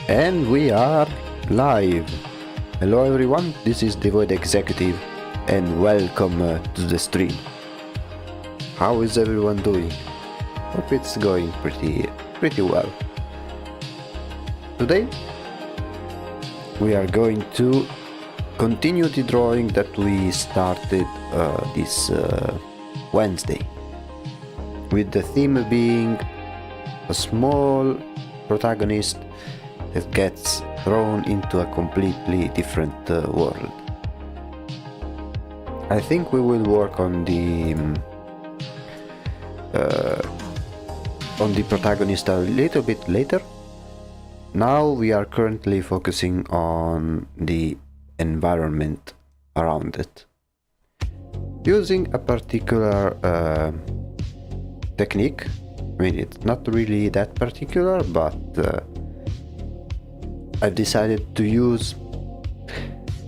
And we are live. Hello everyone, this is the Void Executive and welcome to the stream. How is everyone doing? Hope it's going pretty well. Today we are going to continue the drawing that we started this Wednesday, with the theme being a small protagonist that gets thrown into a completely different world. I think we will work on the protagonist a little bit later. Now we are currently focusing on the environment around it, using a particular technique. I mean, it's not really that particular, but I've decided to use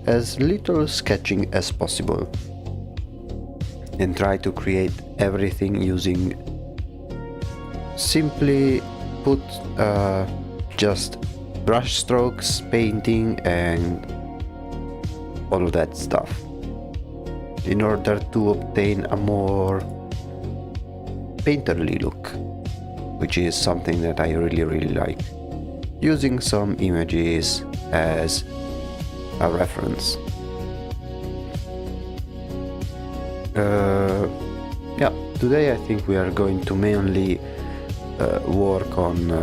as little sketching as possible and try to create everything using simply put just brush strokes, painting and all of that stuff in order to obtain a more painterly look, which is something that I really like, using some images as a reference. Yeah, today I think we are going to mainly work on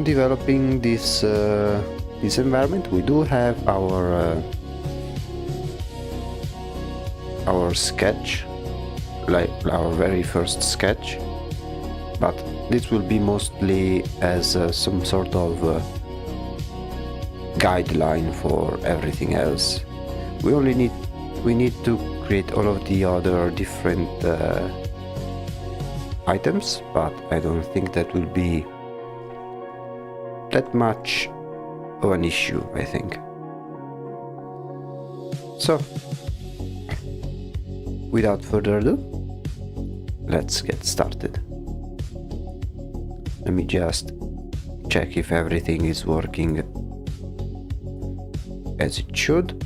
developing this environment. We do have our sketch, like our very first sketch, but this will be mostly as some sort of guideline for everything else. We need to create all of the other different items, but I don't think that will be that much of an issue, I think. So, without further ado, let's get started. Let me just check if everything is working as it should.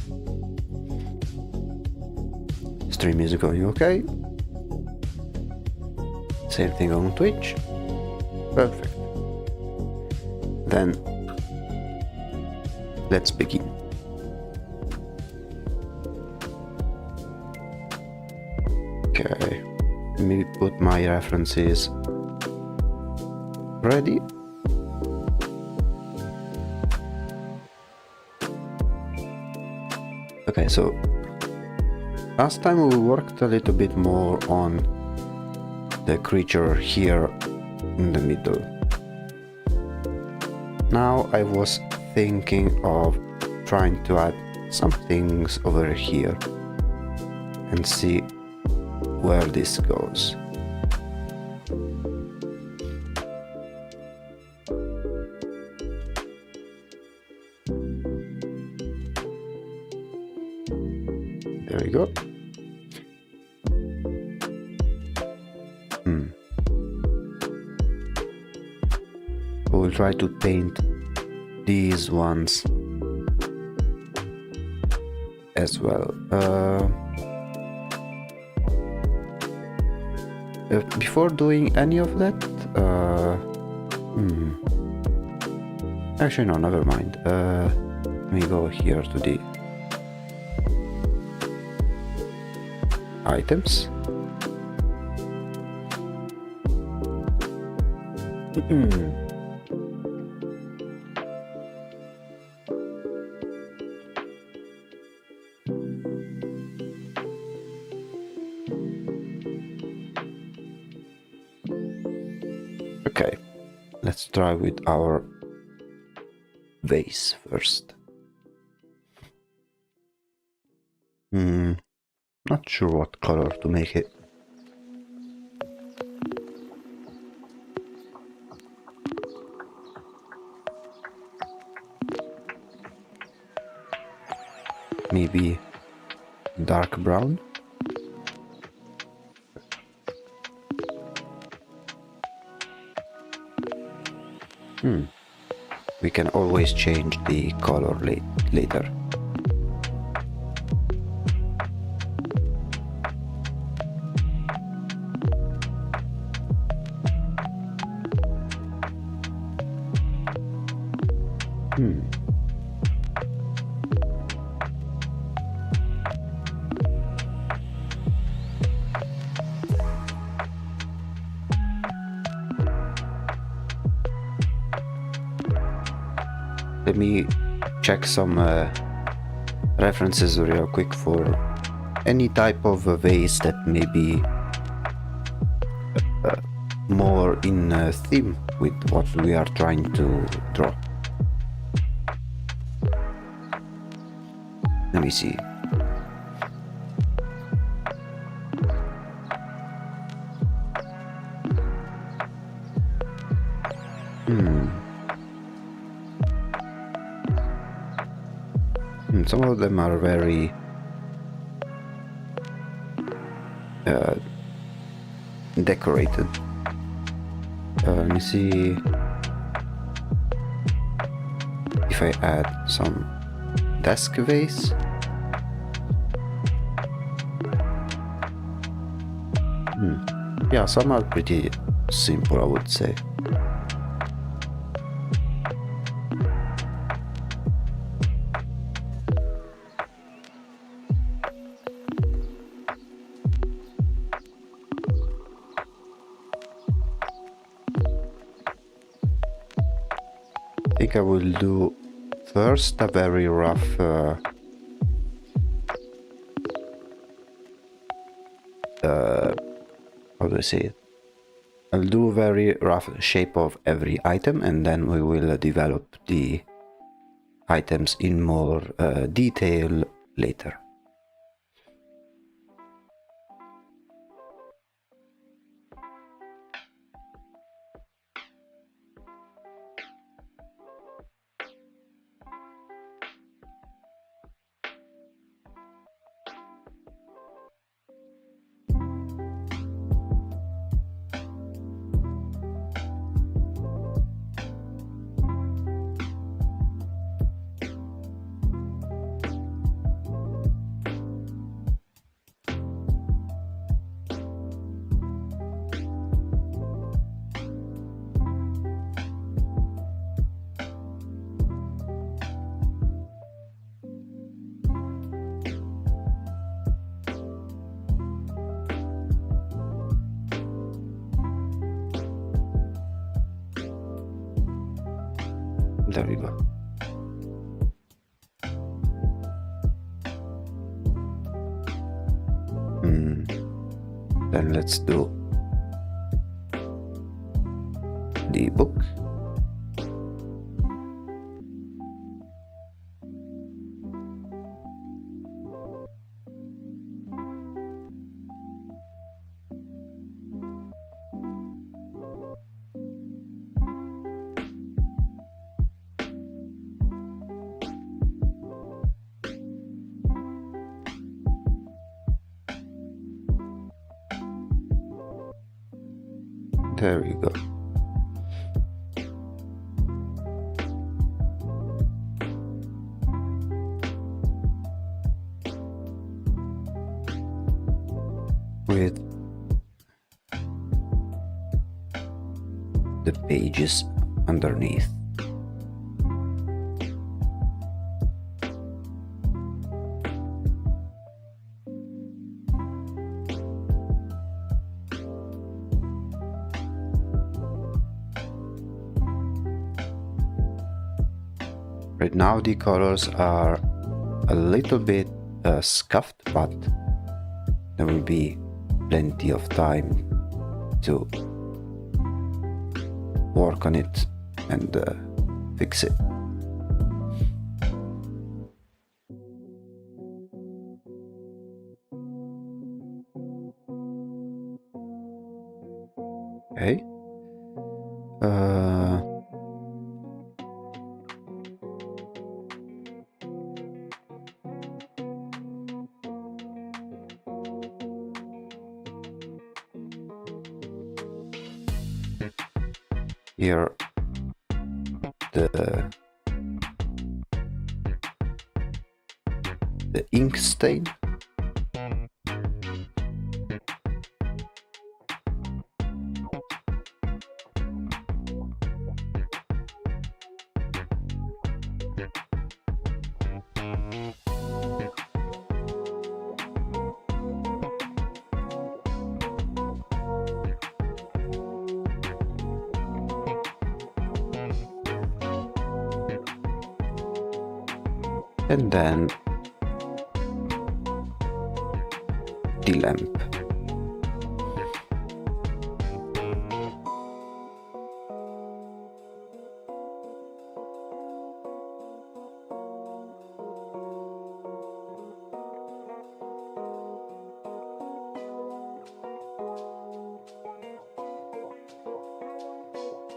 Stream is going okay. Same thing on Twitch. Perfect. Then let's begin. Okay, let me put my references ready. Okay, so last time we worked a little bit more on the creature here in the middle. Now I was thinking of trying to add some things over here and see where this goes. There we go. We'll try to paint these ones as well. Before doing any of that, actually no, never mind. Let me go here to the items. Okay, let's try with our vase first. Not sure what color to make it. Maybe dark brown. We can always change the color later. Let me check some references real quick for any type of vase that may be more in theme with what we are trying to draw. Let me see. Some of them are very decorated. Let me see if I add some desk vase. Yeah, some are pretty simple, I would say. I think I will do first a very rough how do I say it? I'll do a very rough shape of every item, and then we will develop the items in more detail later. There we go. Then let's do the book. There we go. With the pages underneath. Right now the colors are a little bit scuffed, but there will be plenty of time to work on it and fix it. Okay. Here the ink stain. And then the lamp.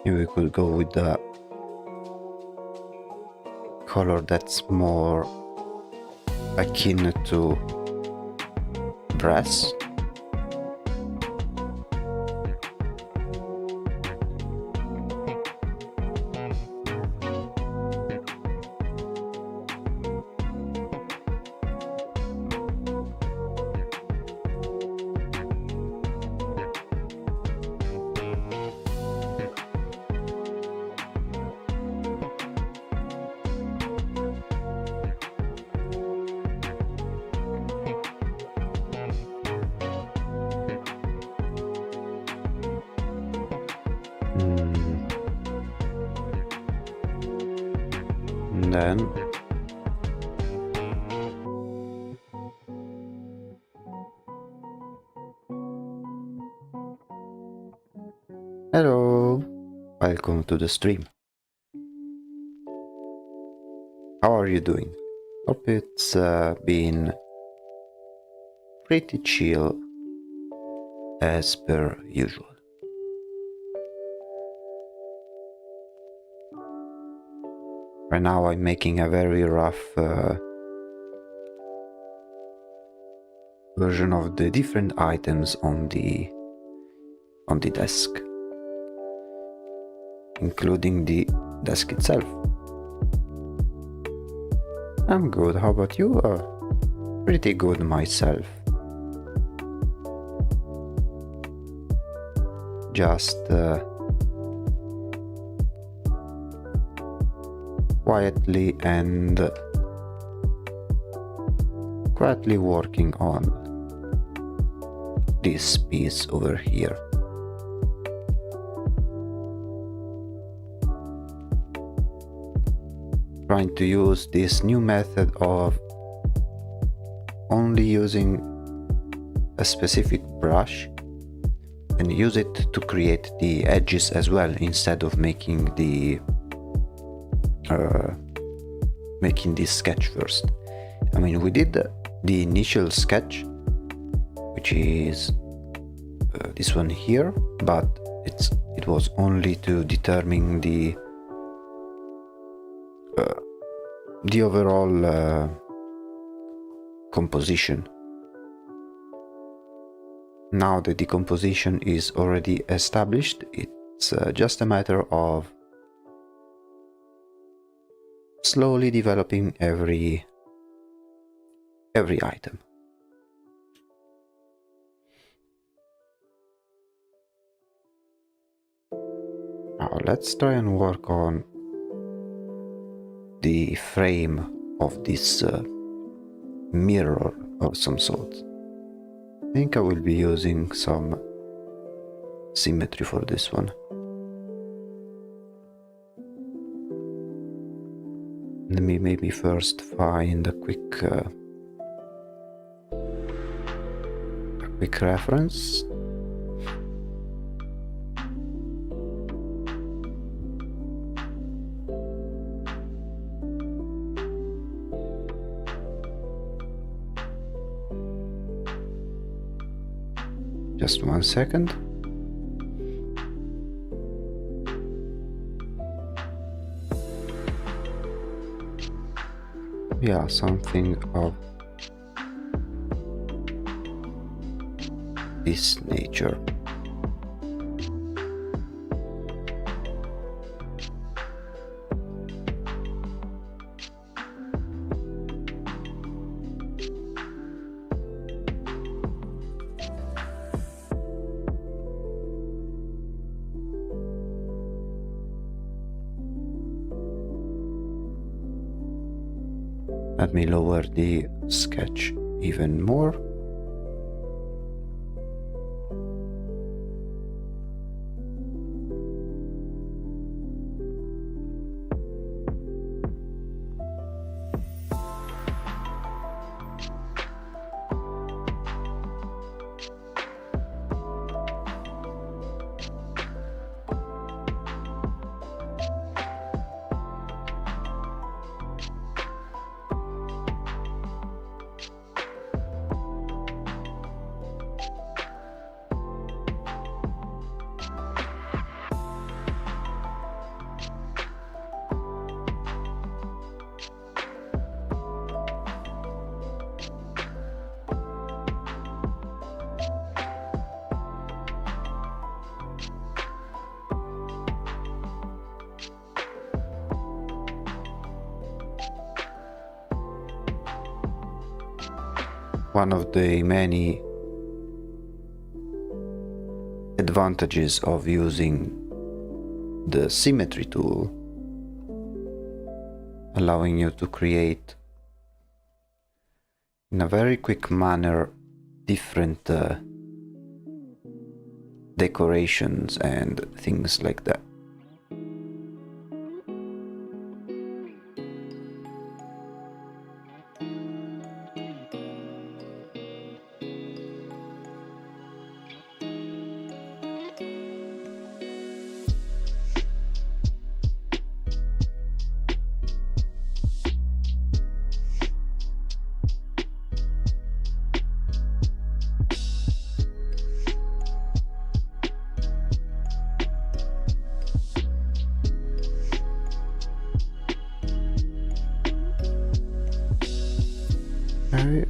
Here we could go with the color that's more akin to brass. And then hello, welcome to the stream. How are you doing? Hope it's been pretty chill as per usual. Right now I'm making a very rough version of the different items on the desk, including the desk itself. I'm good, how about you? Pretty good myself. Just quietly working on this piece over here. trying to use this new method of only using a specific brush and use it to create the edges as well, instead of making this sketch first. I mean, we did the initial sketch, which is this one here, but it was only to determine the overall composition. Now that the composition is already established, it's just a matter of slowly developing every item. Now let's try and work on the frame of this mirror of some sort. I think I will be using some symmetry for this one. Let me maybe first find a quick reference. Just 1 second. Yeah, something of this nature. Let me lower the sketch even more. One of the many advantages of using the symmetry tool, allowing you to create in a very quick manner different decorations and things like that. Okay,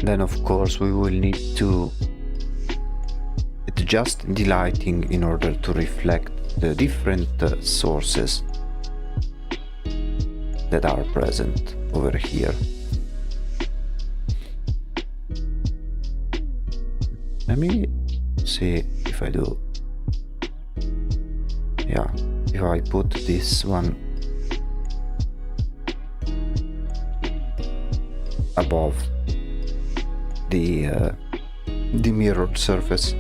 Then of course we will need to adjust the lighting in order to reflect the different sources that are present over here. Let me see if I do. Yeah, if I put this one above the mirrored surface.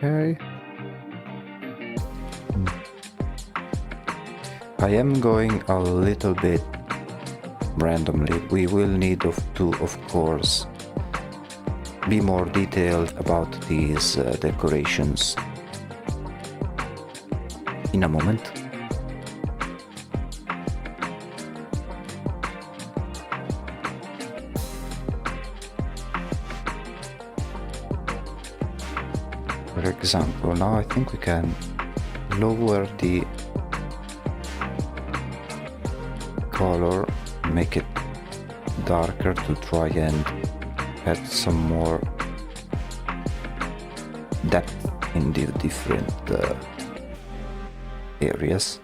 Okay. I am going a little bit randomly. We will need to, of course, be more detailed about these decorations in a moment. For example, now I think we can lower the color, make it darker to try and add some more depth in the different areas.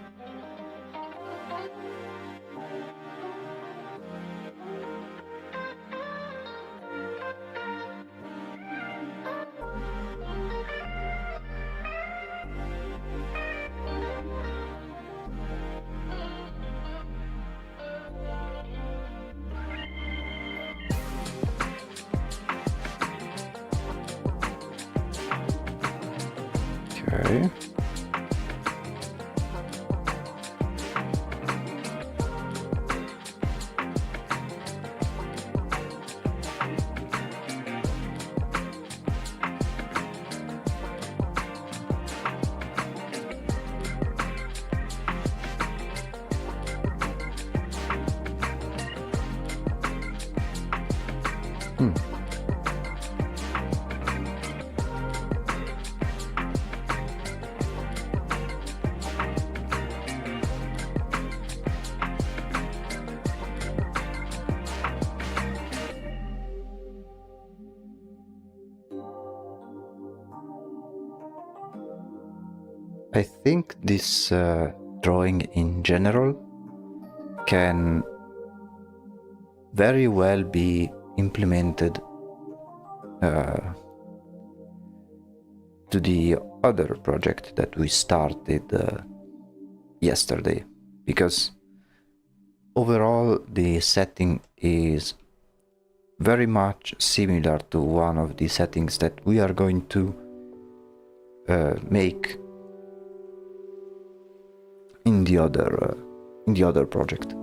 Okay. I think this drawing in general can very well be implemented to the other project that we started yesterday, because overall the setting is very much similar to one of the settings that we are going to make in the other project.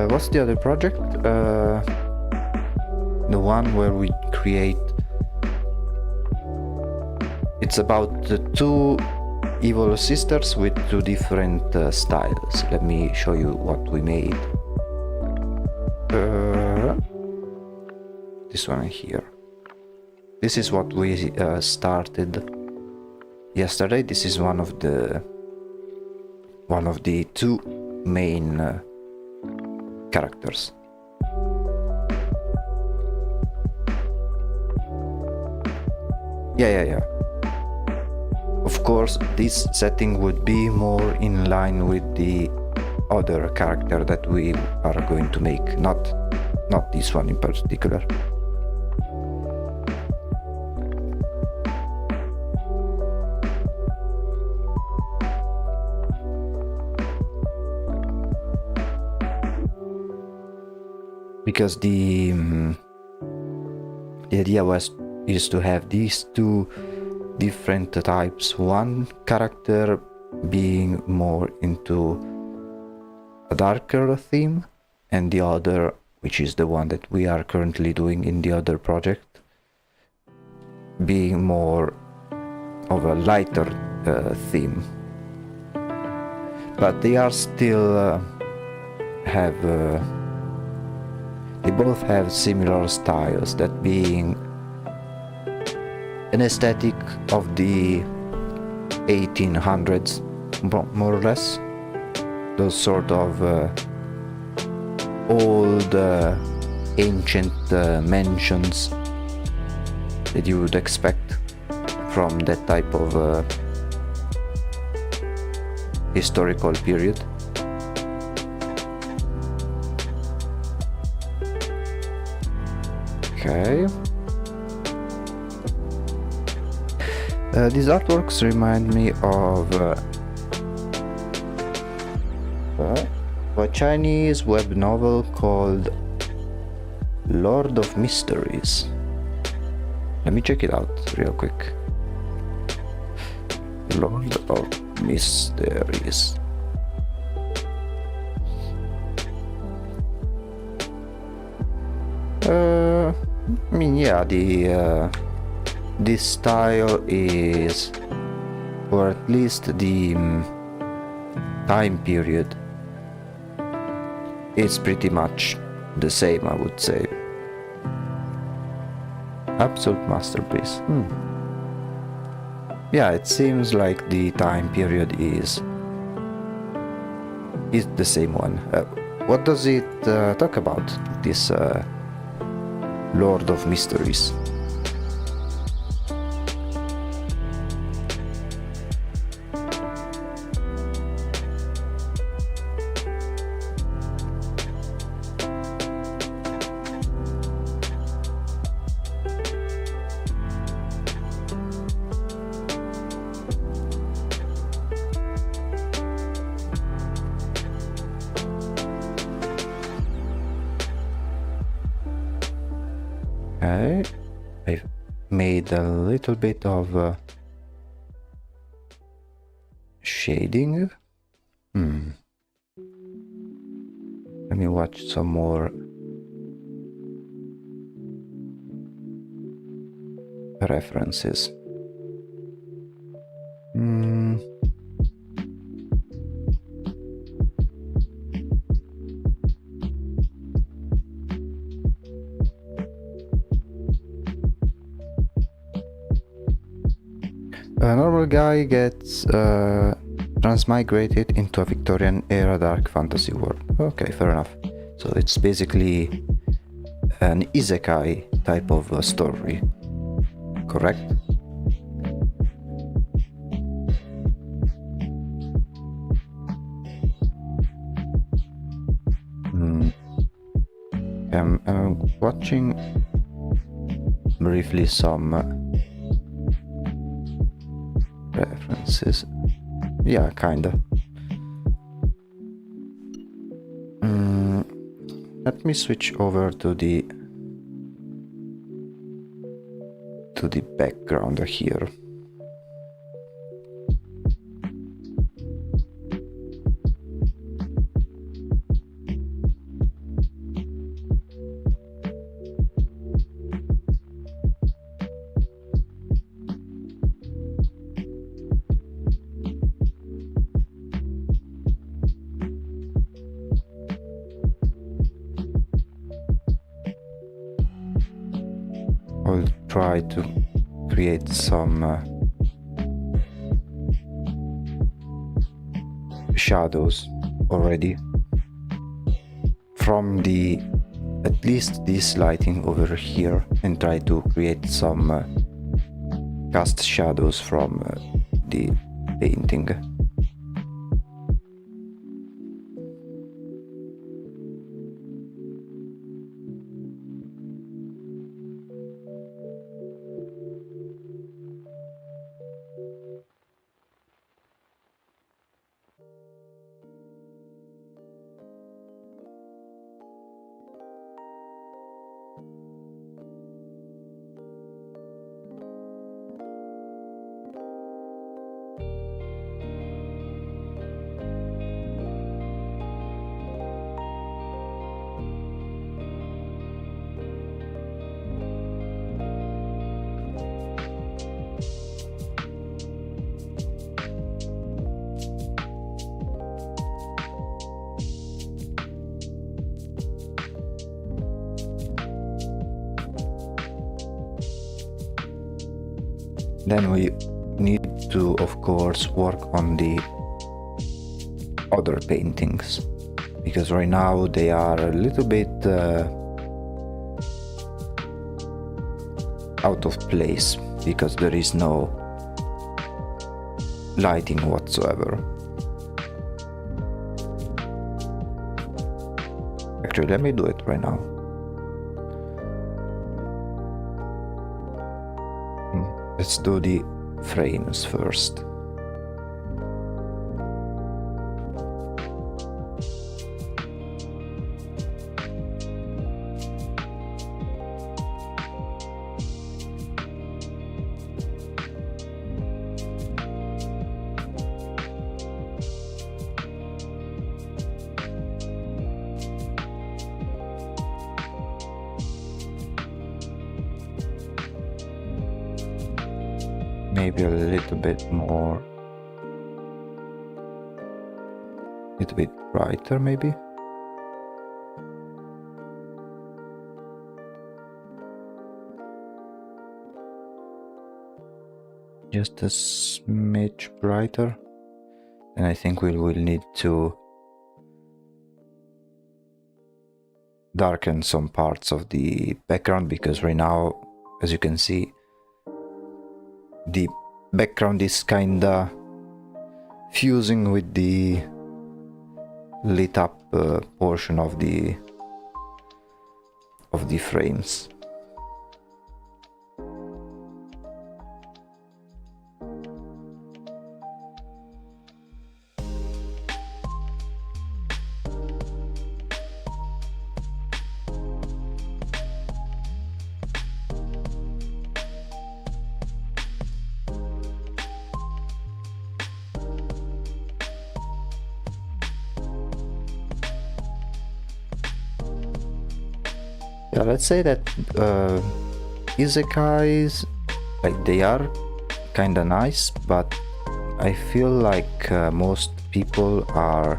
What's the other project? The one where we create... It's about the two evil sisters with two different styles. Let me show you what we made. This one here. This is what we started yesterday. This is one of the two main characters. Yeah. Of course, this setting would be more in line with the other character that we are going to make, not this one in particular. Because the idea is to have these two different types, one character being more into a darker theme, and the other, which is the one that we are currently doing in the other project, being more of a lighter theme. But they are still they both have similar styles, that being an aesthetic of the 1800s, more or less. Those sort of old, ancient mansions that you would expect from that type of historical period. Okay. These artworks remind me of a Chinese web novel called Lord of Mysteries. Let me check it out real quick. Lord of Mysteries. I mean, yeah, this style is, or at least the time period, is pretty much the same, I would say. Absolute masterpiece. Yeah, it seems like the time period is the same one. What does it talk about, this Lord of Mysteries? Okay, I've made a little bit of shading. Let me watch some more references. A normal guy gets transmigrated into a Victorian era dark fantasy world. Okay, fair enough. So it's basically an isekai type of story, correct? I'm watching briefly some references. Yeah, kinda. Let me switch over to the background here. I'll try to create some shadows already from at least this lighting over here, and try to create some cast shadows from the painting. Then we need to, of course, work on the other paintings, because right now they are a little bit out of place, because there is no lighting whatsoever. Actually, let me do it right now. Let's do the frames first. Maybe a little bit more, a little bit brighter maybe. Just a smidge brighter. And I think we will need to darken some parts of the background, because right now, as you can see, the background is kinda fusing with the lit up portion of the frames. Yeah, let's say that isekais, like, they are kinda nice, but I feel like most people are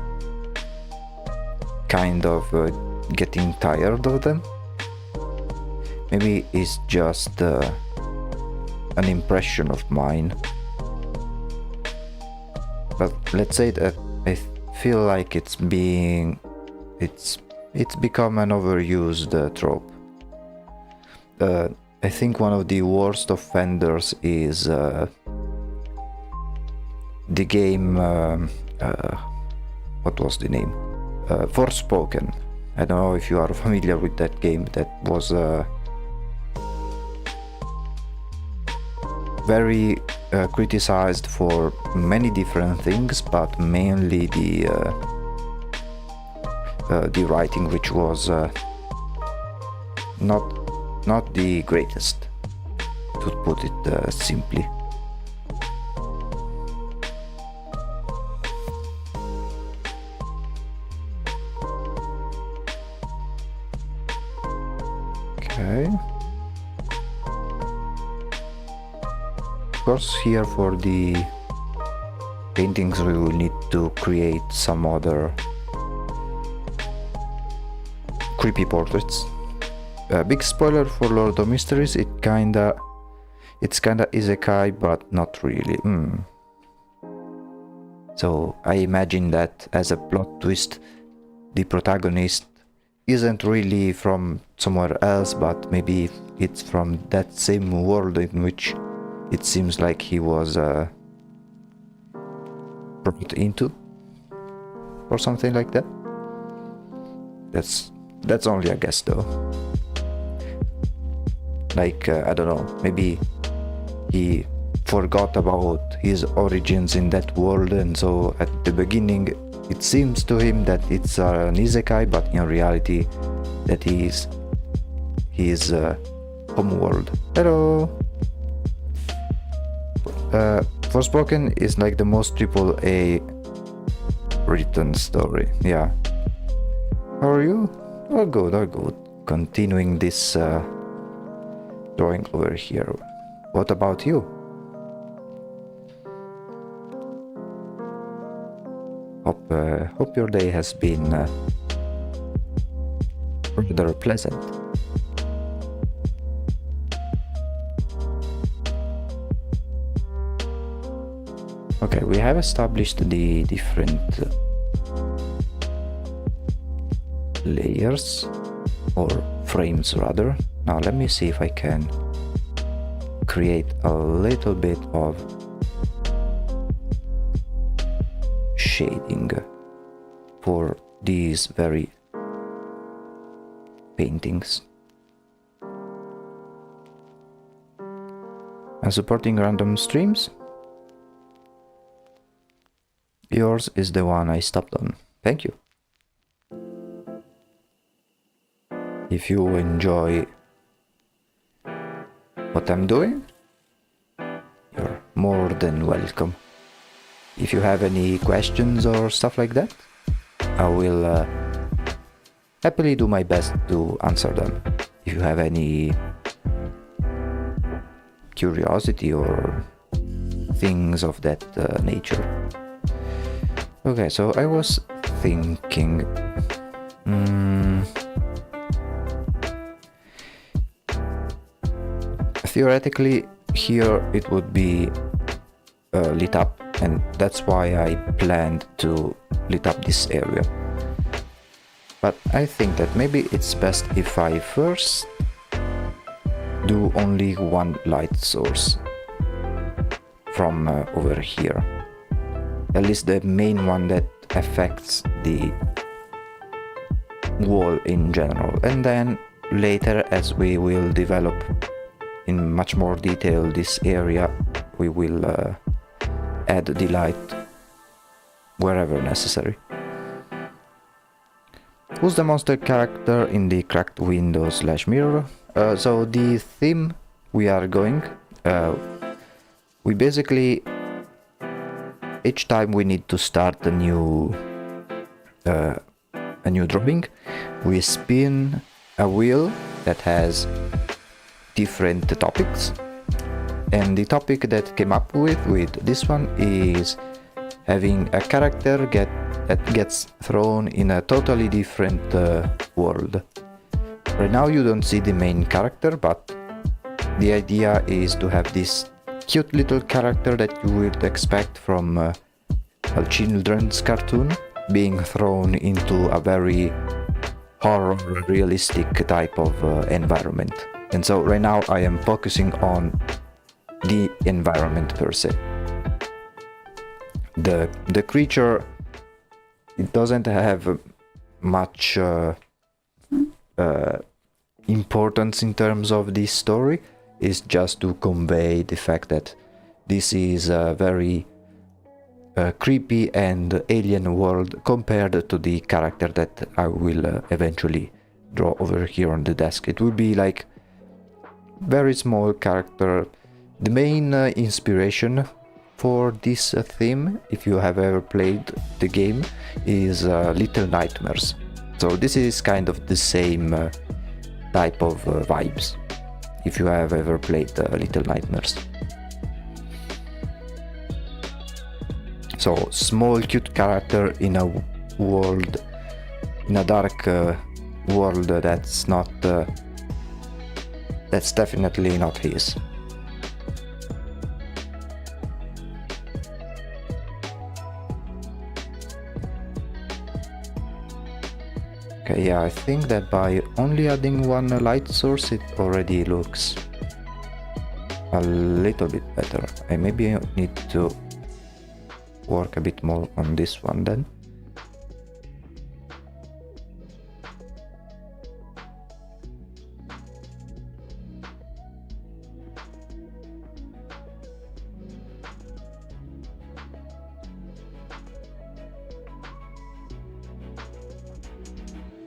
kind of getting tired of them. Maybe it's just an impression of mine, but let's say that I feel like it's become an overused trope. I think one of the worst offenders is the game, what was the name? Forspoken. I don't know if you are familiar with that game. That was very criticized for many different things, but mainly the writing, which was not the greatest, to put it simply. Okay. Of course, here for the paintings we will need to create some other creepy portraits. Big spoiler for Lord of Mysteries, it's kinda isekai, but not really. So I imagine that as a plot twist, the protagonist isn't really from somewhere else, but maybe it's from that same world in which it seems like he was brought into, or something like that. That's only a guess though. Like I don't know, maybe he forgot about his origins in that world, and so at the beginning it seems to him that it's an isekai, but in reality that is his homeworld. Hello! Forspoken is like the most AAA written story. Yeah. How are you? All good, all good. Continuing this drawing over here. What about you? Hope your day has been rather pleasant. Okay, we have established the different layers, or frames rather. Now let me see if I can create a little bit of shading for these very paintings. And supporting random streams. Yours is the one I stopped on. Thank you. If you enjoy what I'm doing, you're more than welcome. If you have any questions or stuff like that, I will happily do my best to answer them. If you have any curiosity or things of that nature. Okay, so I was thinking... theoretically, here it would be lit up, and that's why I planned to lit up this area. But I think that maybe it's best if I first do only one light source from over here. At least the main one that affects the wall in general. And then later, as we will develop in much more detail this area, we will add the light wherever necessary. Who's the monster character in the cracked window / mirror? So the theme we are going, we basically, each time we need to start a new drawing, we spin a wheel that has different topics, and the topic that came up with this one is having a character that gets thrown in a totally different world. Right now you don't see the main character, but the idea is to have this cute little character that you would expect from a children's cartoon being thrown into a very horror realistic type of environment. And so right now I am focusing on the environment per se. The creature, it doesn't have much importance in terms of this story. It's just to convey the fact that this is a very creepy and alien world compared to the character that I will eventually draw over here on the desk. It will be like very small character. The main inspiration for this theme, if you have ever played the game, is Little Nightmares. So this is kind of the same type of vibes, if you have ever played Little Nightmares. So small cute character in a world, in a dark world that's not that's definitely not his. Okay, yeah, I think that by only adding one light source it already looks a little bit better. I maybe need to work a bit more on this one then.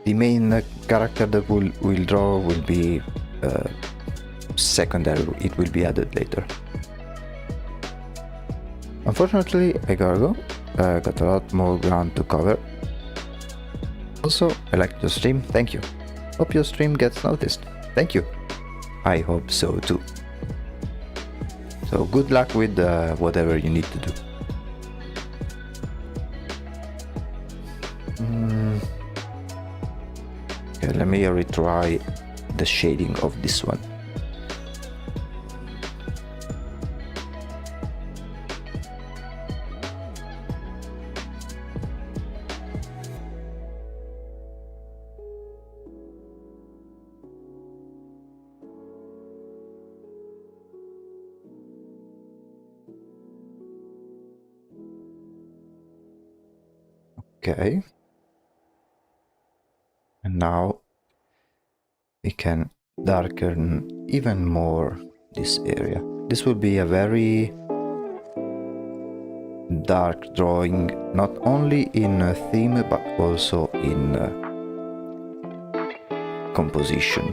The main character that we'll draw will be secondary, it will be added later. Unfortunately, I gotta go. Got a lot more ground to cover. Also, I liked your stream, thank you. Hope your stream gets noticed, thank you. I hope so too. So good luck with whatever you need to do. Okay, let me retry the shading of this one. Okay. And now we can darken even more this area. This will be a very dark drawing, not only in theme but also in composition.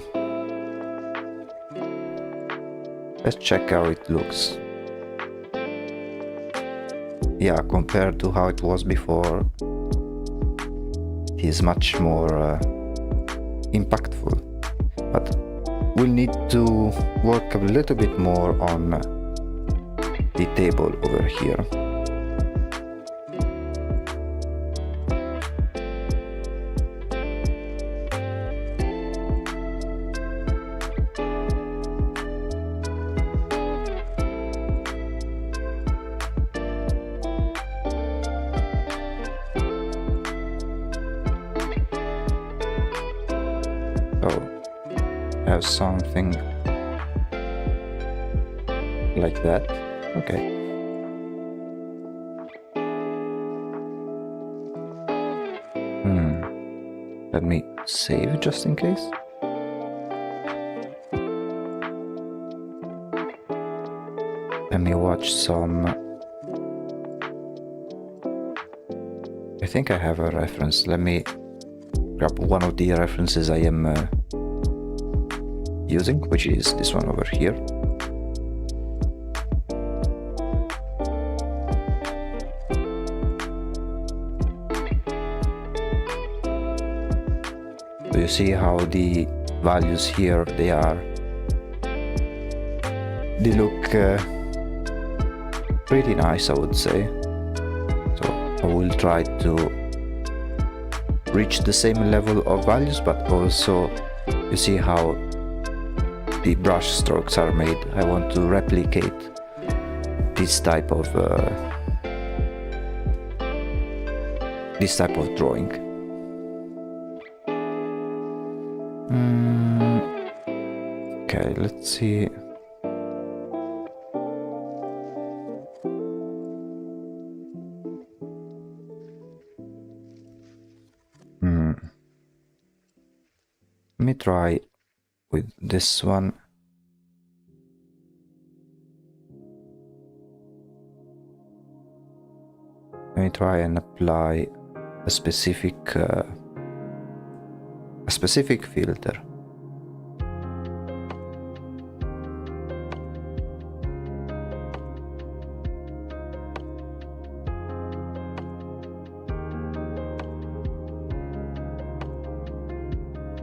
Let's check how it looks. Yeah, compared to how it was before, it is much more impactful. But we'll need to work a little bit more on the table over here. Have something like that. Okay. Let me save just in case. Let me watch some. I think I have a reference. Let me grab one of the references I am using, which is this one over here. So you see how the values here, they look pretty nice, I would say. So I will try to reach the same level of values, but also you see how the brush strokes are made. I want to replicate this type of drawing. Okay, let's see. Let me try with this one. Let me try and apply a specific filter.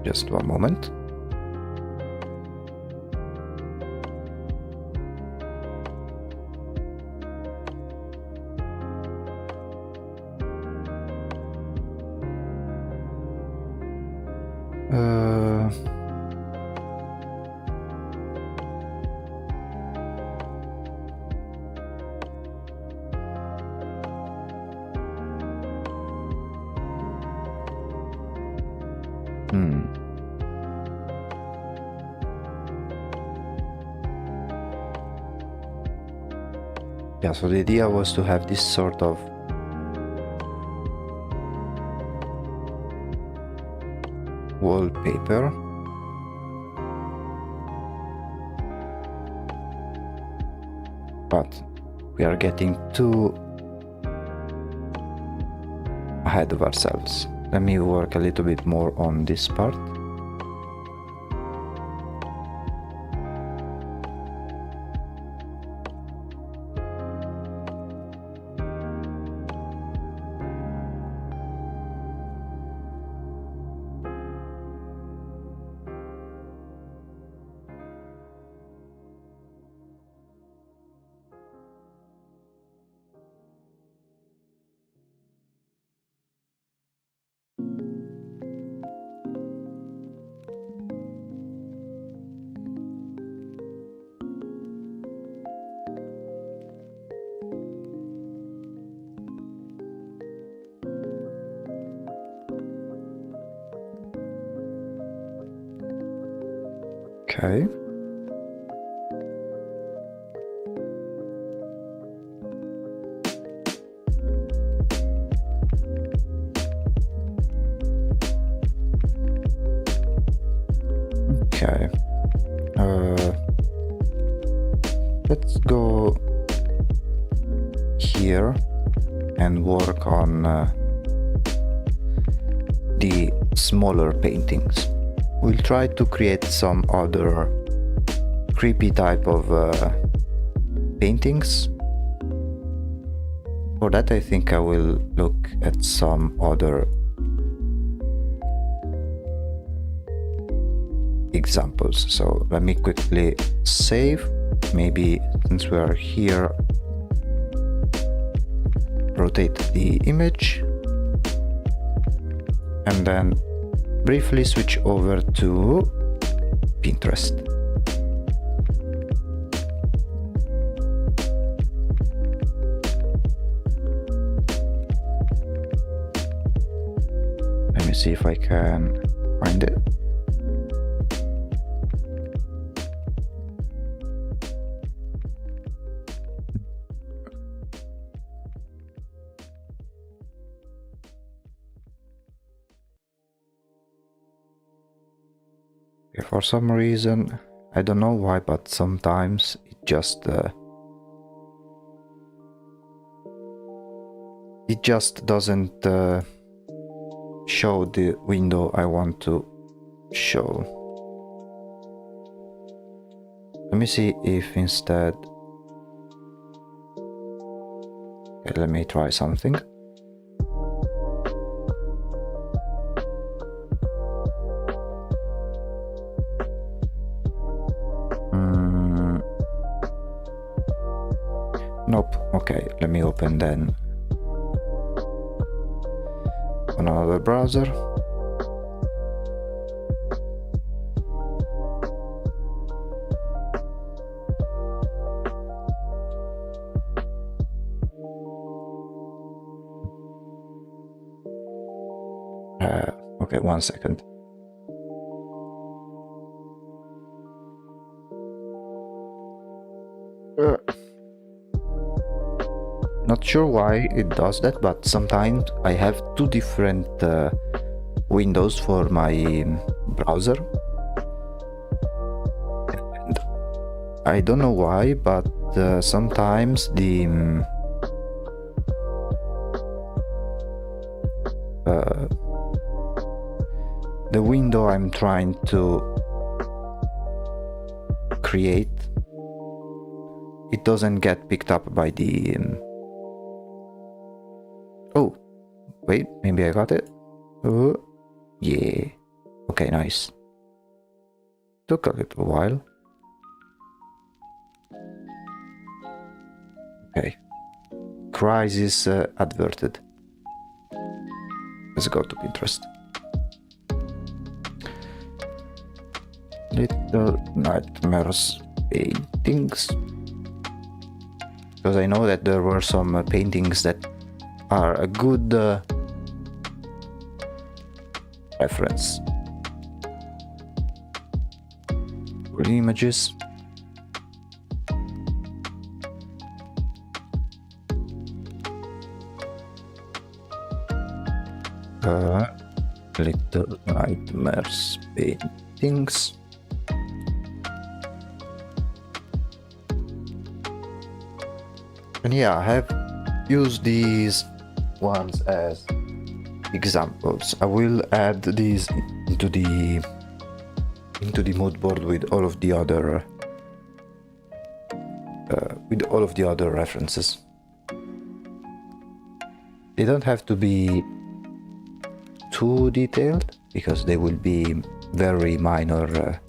Just one moment. Yeah, so the idea was to have this sort of wallpaper. But we are getting too ahead of ourselves. Let me work a little bit more on this part. Okay. Okay. Let's go here and work on the smaller paintings. We'll try to create some other creepy type of paintings. For that, I think I will look at some other examples. So let me quickly save. Maybe since we are here, rotate the image and then briefly switch over to Pinterest. Let me see if I can find it. For some reason, I don't know why, but sometimes it just doesn't show the window I want to show. Let me see if instead... Okay, let me try something. Nope. Okay, let me open then another browser. Okay, 1 second. Not sure why it does that, but sometimes I have two different windows for my browser. And I don't know why, but sometimes the window I'm trying to create, it doesn't get picked up by the oh, wait, maybe I got it. Oh, yeah. Okay, nice. Took a little while. Okay. Crisis adverted. Let's go to Pinterest. Little Nightmares paintings. Because I know that there were some paintings that are a good reference. For images. Little Nightmares paintings. And yeah, I have used these ones as examples. I will add these into the mood board with all of the other references. They don't have to be too detailed because they will be very minor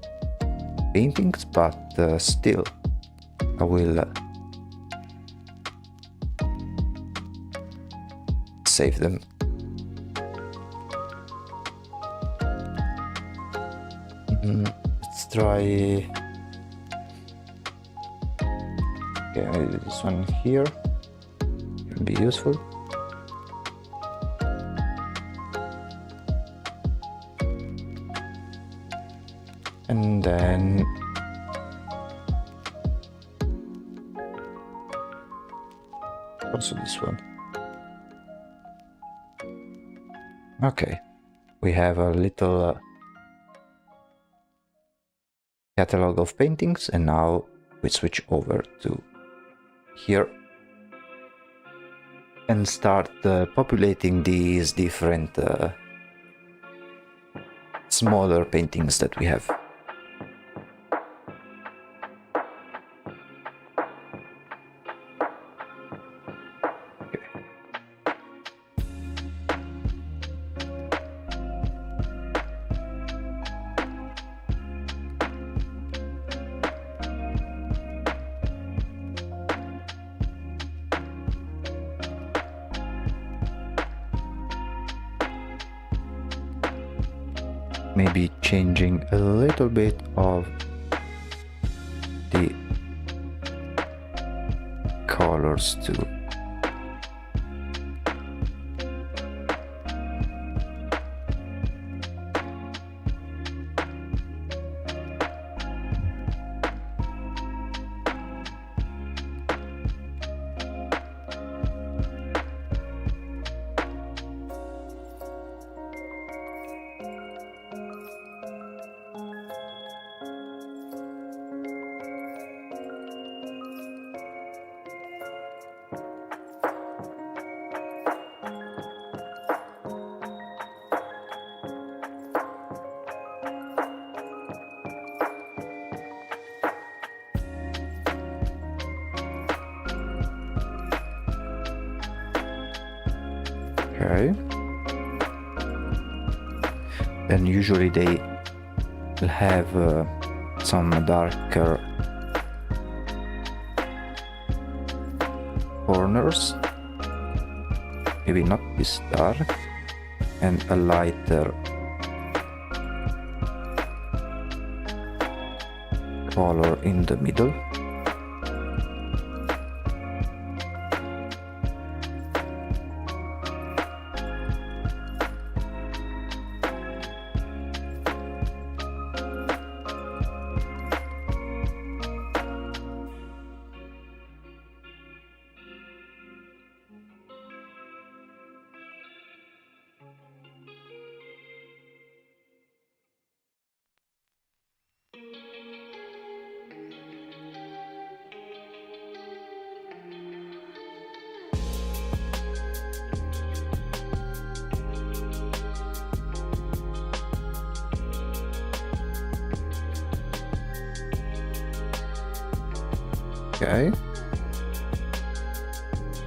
paintings, but still I will save them. Let's try. Okay, this one here can be useful. And then also this one. Okay, we have a little catalog of paintings, and now we switch over to here and start populating these different smaller paintings that we have. Maybe changing a little bit of the colors too. Okay. Then usually they will have some darker corners, maybe not this dark, and a lighter color in the middle. Okay,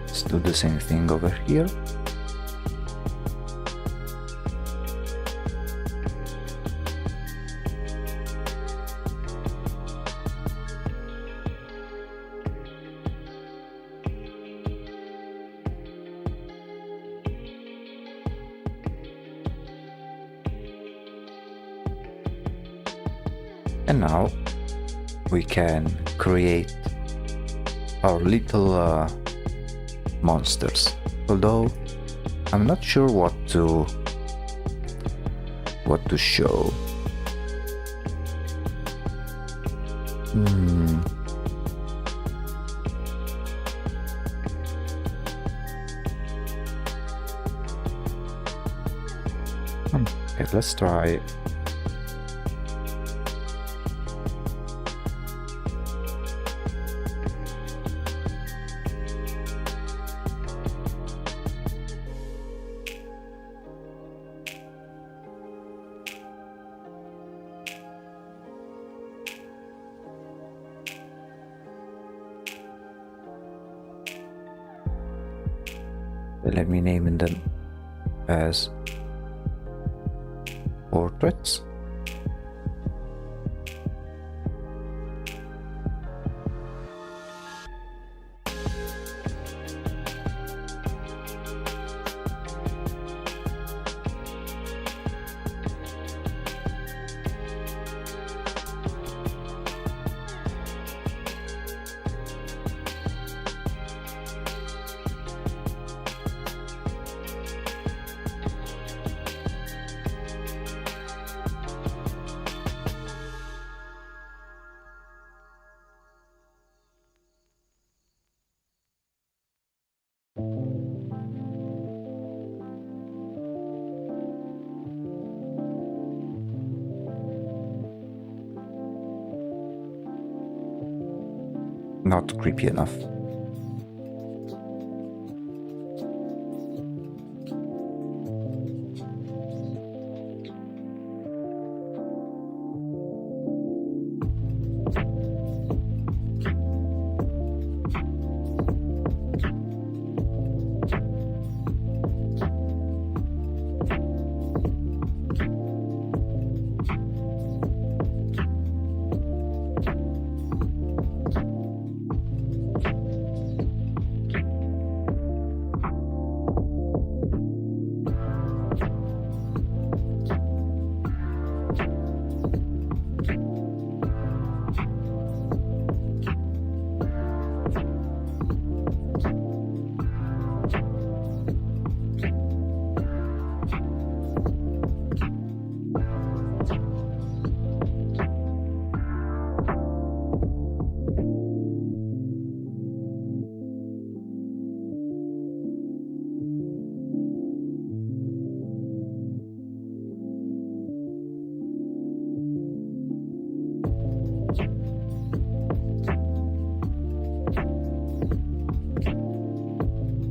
let's do the same thing over here. And now we can create our little monsters, although I'm not sure what to show. let's try. Let me name them as portraits. Not creepy enough.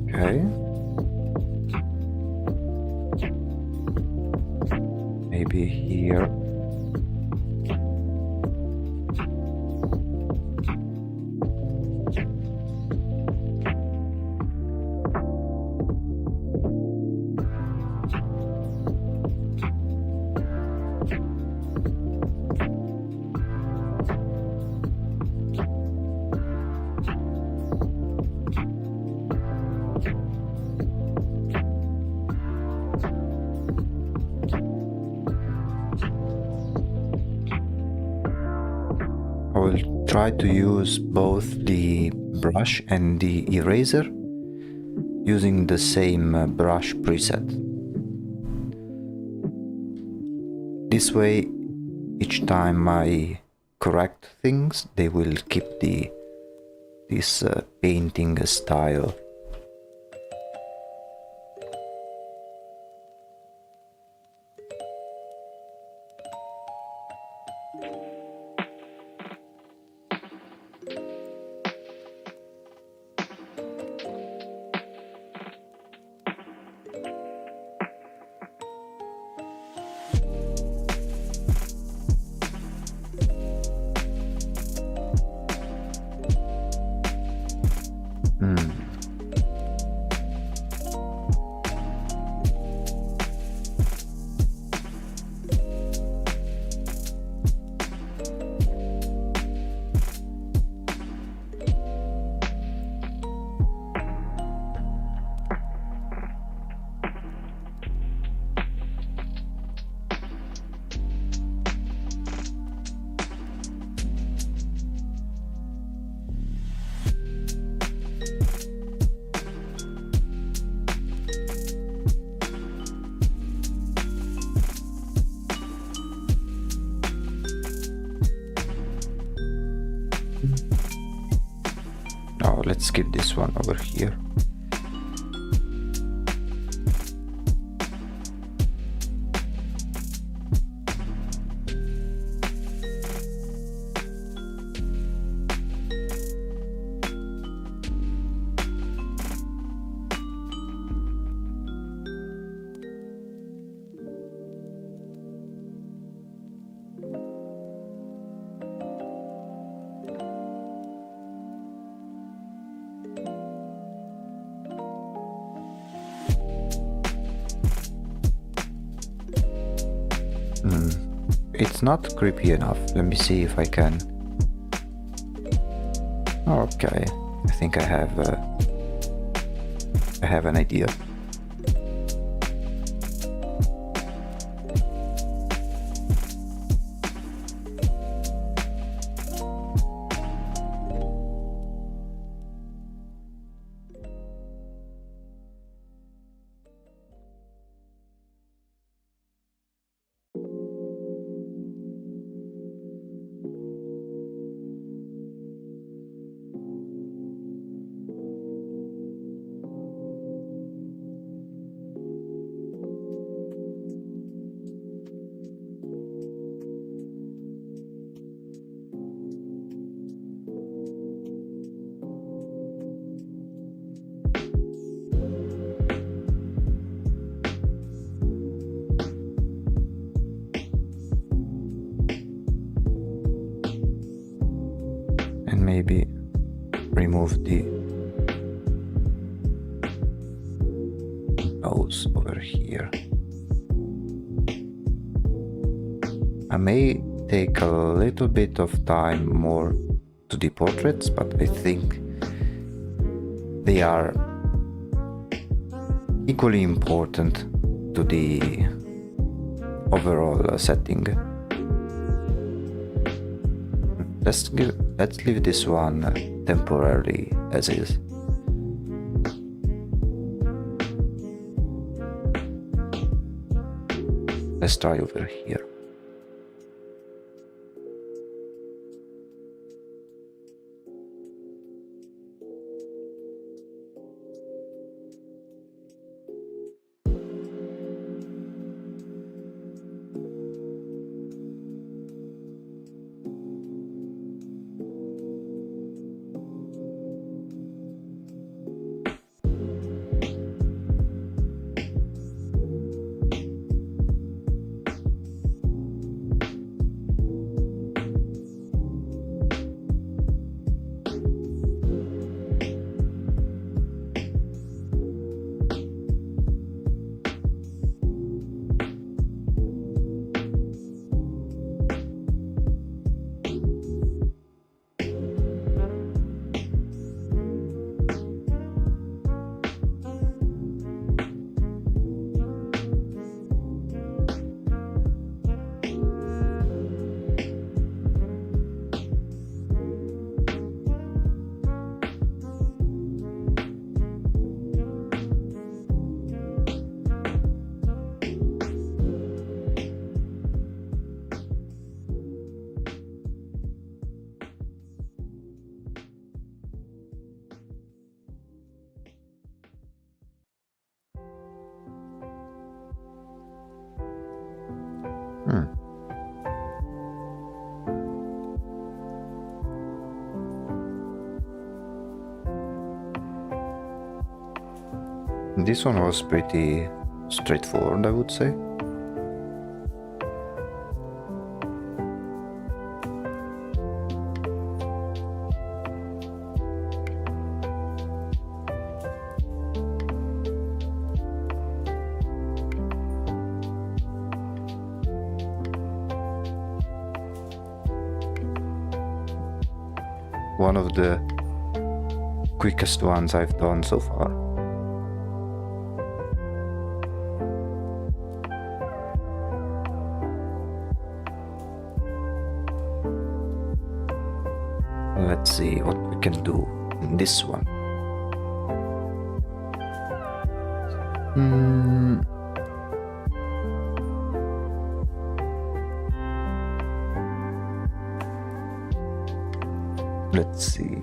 Okay. Maybe here. I will try to use both the brush and the eraser using the same brush preset. This way, each time I correct things, they will keep this painting style. Now let's skip this one over here. it's not creepy enough. Let me see if I can. Okay, I think I have an idea. And maybe remove the nose over here. I may take a little bit of time more to the portraits, but I think they are equally important to the overall setting. Let's leave this one temporarily as is. Let's try over here. This one was pretty straightforward, I would say. One of the quickest ones I've done so far. Let's see what we can do in this one. Let's see.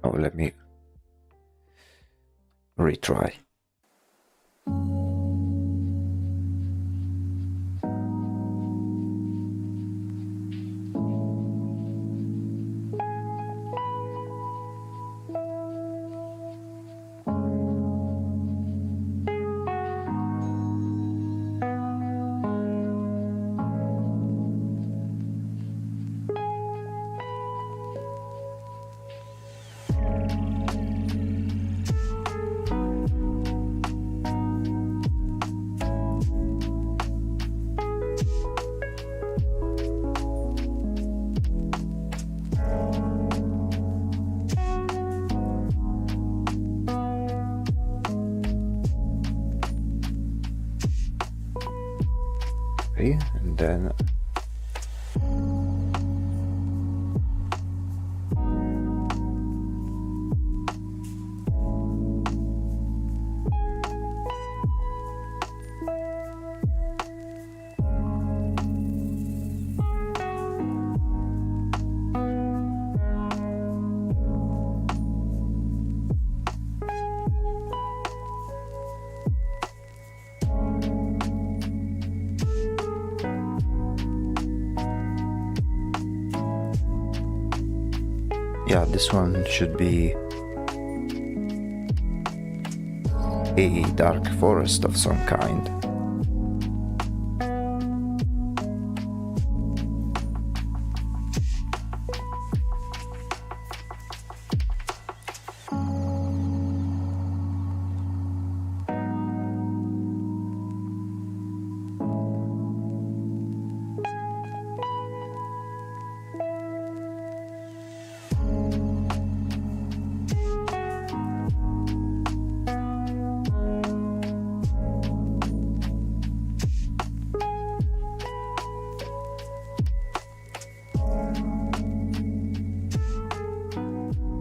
Oh, let me retry. Okay, and then yeah, this one should be a dark forest of some kind.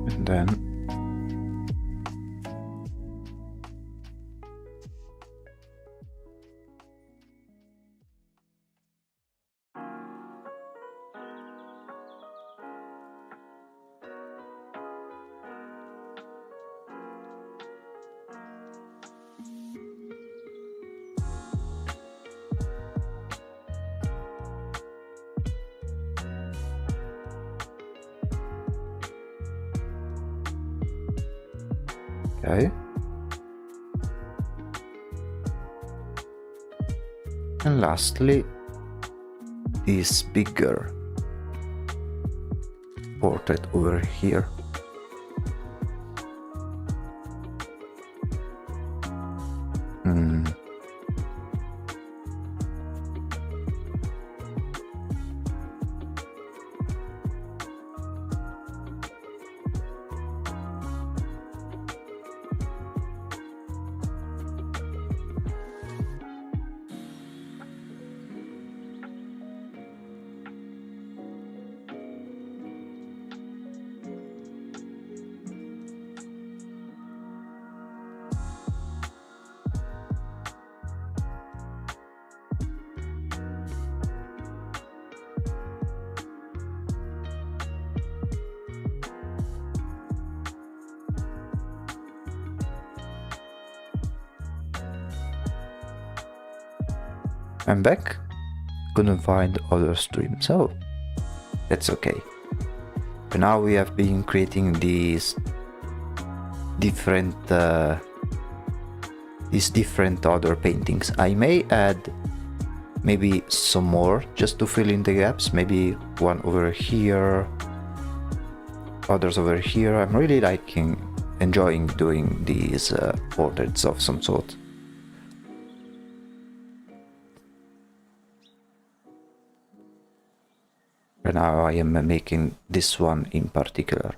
And then okay. And lastly, this bigger portrait over here. I'm back. Couldn't find other stream, so that's okay. But now we have been creating these different other paintings. I may add maybe some more just to fill in the gaps. Maybe one over here, others over here. I'm really enjoying doing these portraits of some sort. And now I am making this one in particular.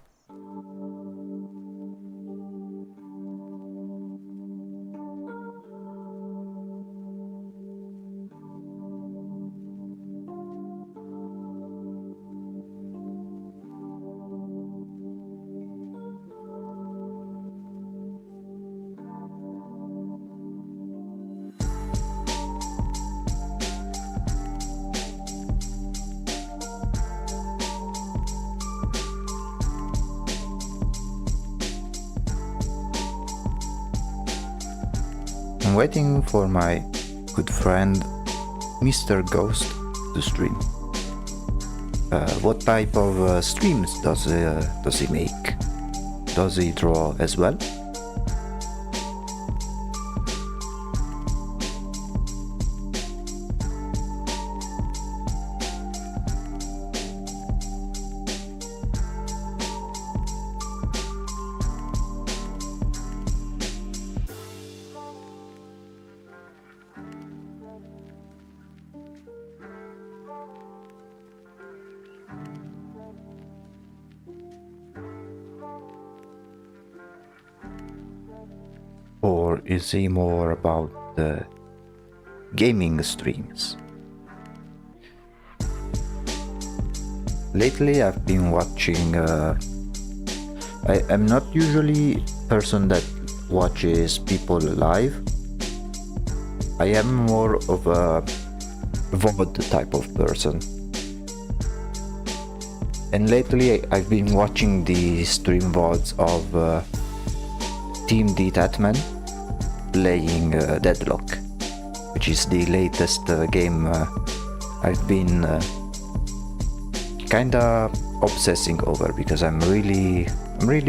I'm waiting for my good friend Mr. Ghost to stream. What type of streams does he make? Does he draw as well? Or is he more about the gaming streams? Lately I've been watching, I'm not usually a person that watches people live. I am more of a VOD type of person. And lately I've been watching the stream VODs of Team Detachment playing Deadlock, which is the latest game I've been kinda obsessing over, because I'm really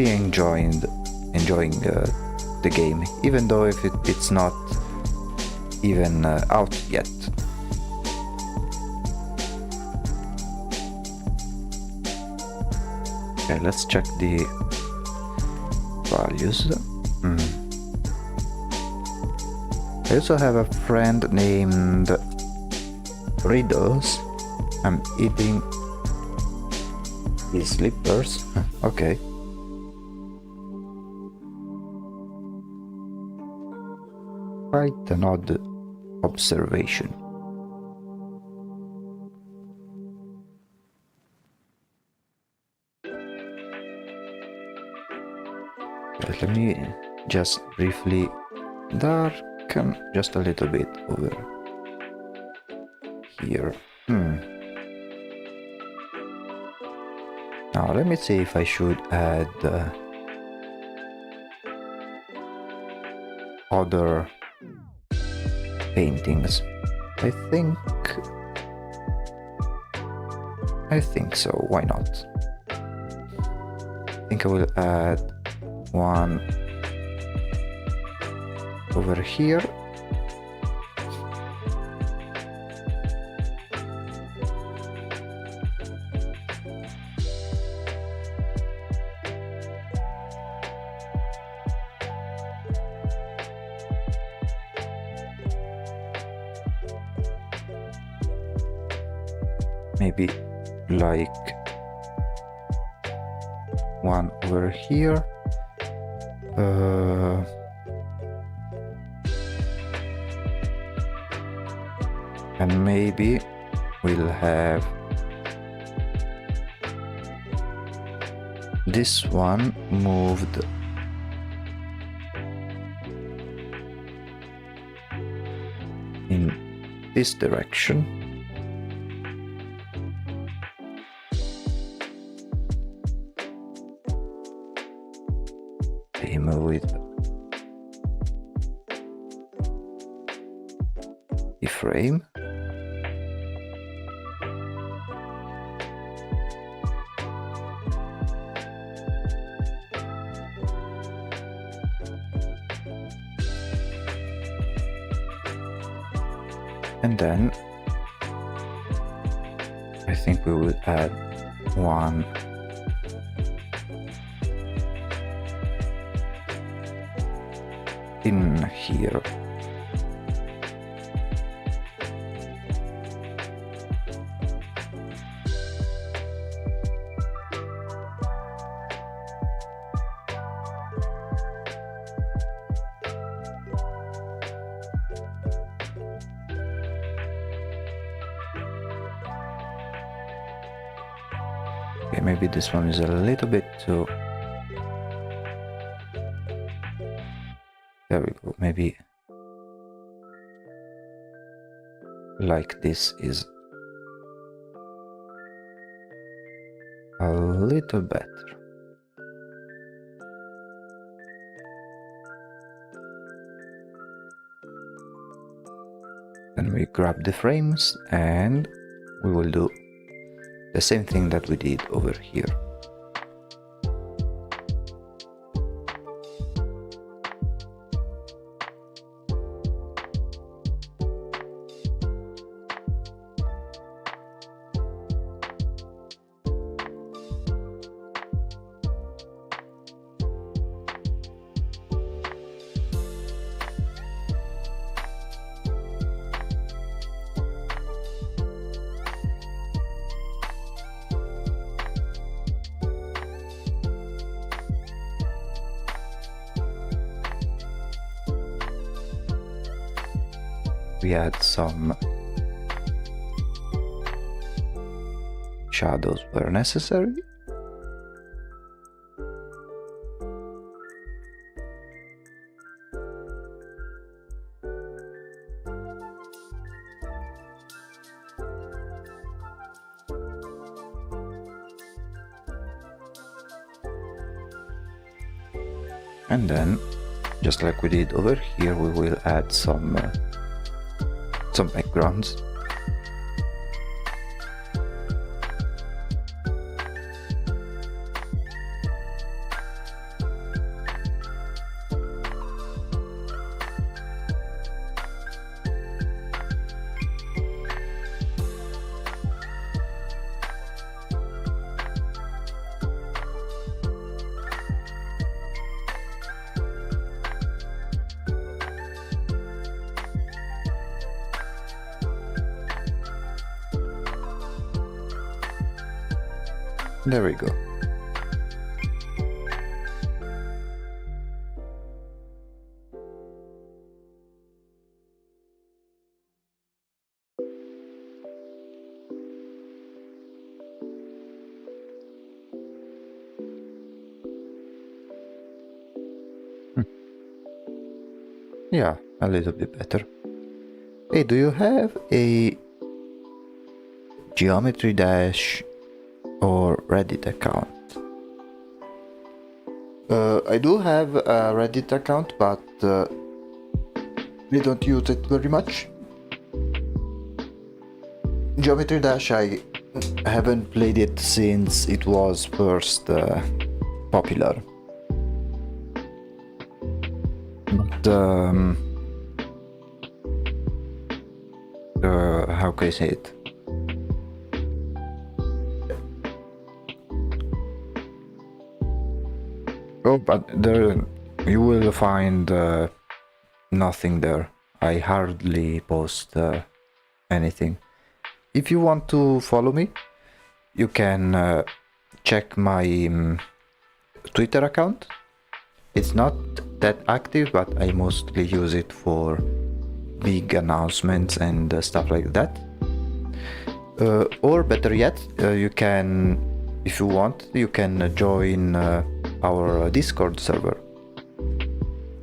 enjoying the game, even though if it's not even out yet. Okay, let's check the values. I also have a friend named Riddles. I'm eating his slippers. Okay. Quite an odd observation. Let me just briefly darken just a little bit over here. Now let me see if I should add other paintings. I think so. Why not? I think I will add one over here. Maybe like one over here. And maybe we'll have this one moved in this direction. Same with the frame. And then I think we will add one in here. Okay, maybe this one is a little bit too... There we go, maybe like this is a little better. we grab the frames and we will do the same thing that we did over here. We add some shadows where necessary. And then, just like we did over here, we will add some backgrounds. There we go. Yeah, a little bit better. Hey, do you have a Geometry Dash or Reddit account? I do have a Reddit account, but we don't use it very much. Geometry Dash, I haven't played it since it was first popular. But how can I say it? Oh, but there you will find nothing there. I hardly post anything. If you want to follow me, you can check my Twitter account. It's not that active, but I mostly use it for big announcements and stuff like that. Or better yet, you can, if you want, you can join our Discord server,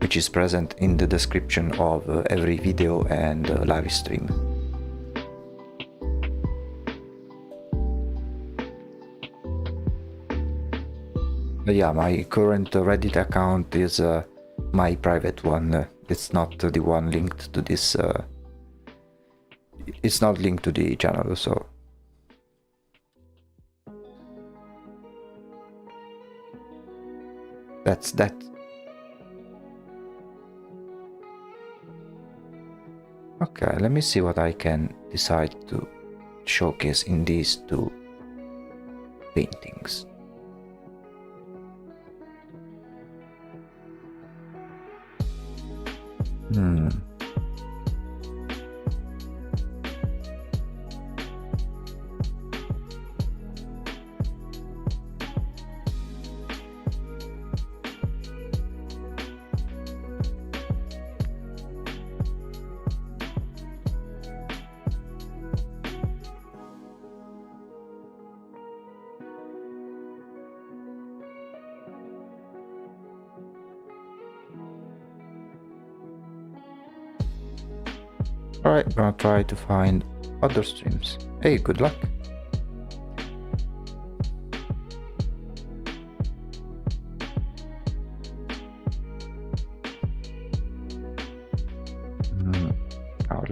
which is present in the description of every video and live stream. But yeah, my current Reddit account is my private one. It's not the one linked to this. It's not linked to the channel, so. That's that. Okay, let me see what I can decide to showcase in these two paintings. Alright, gonna try to find other streams. Hey, good luck!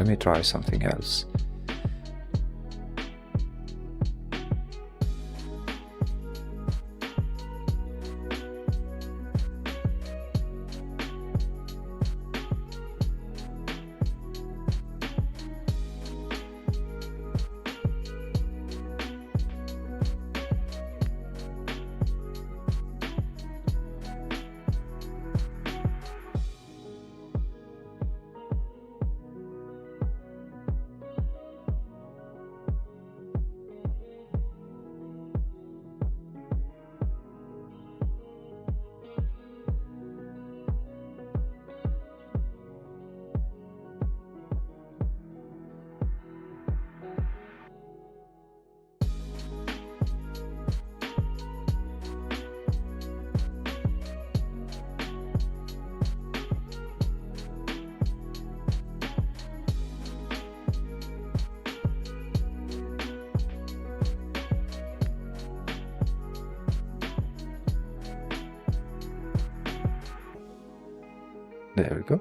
let me try something else. There we go.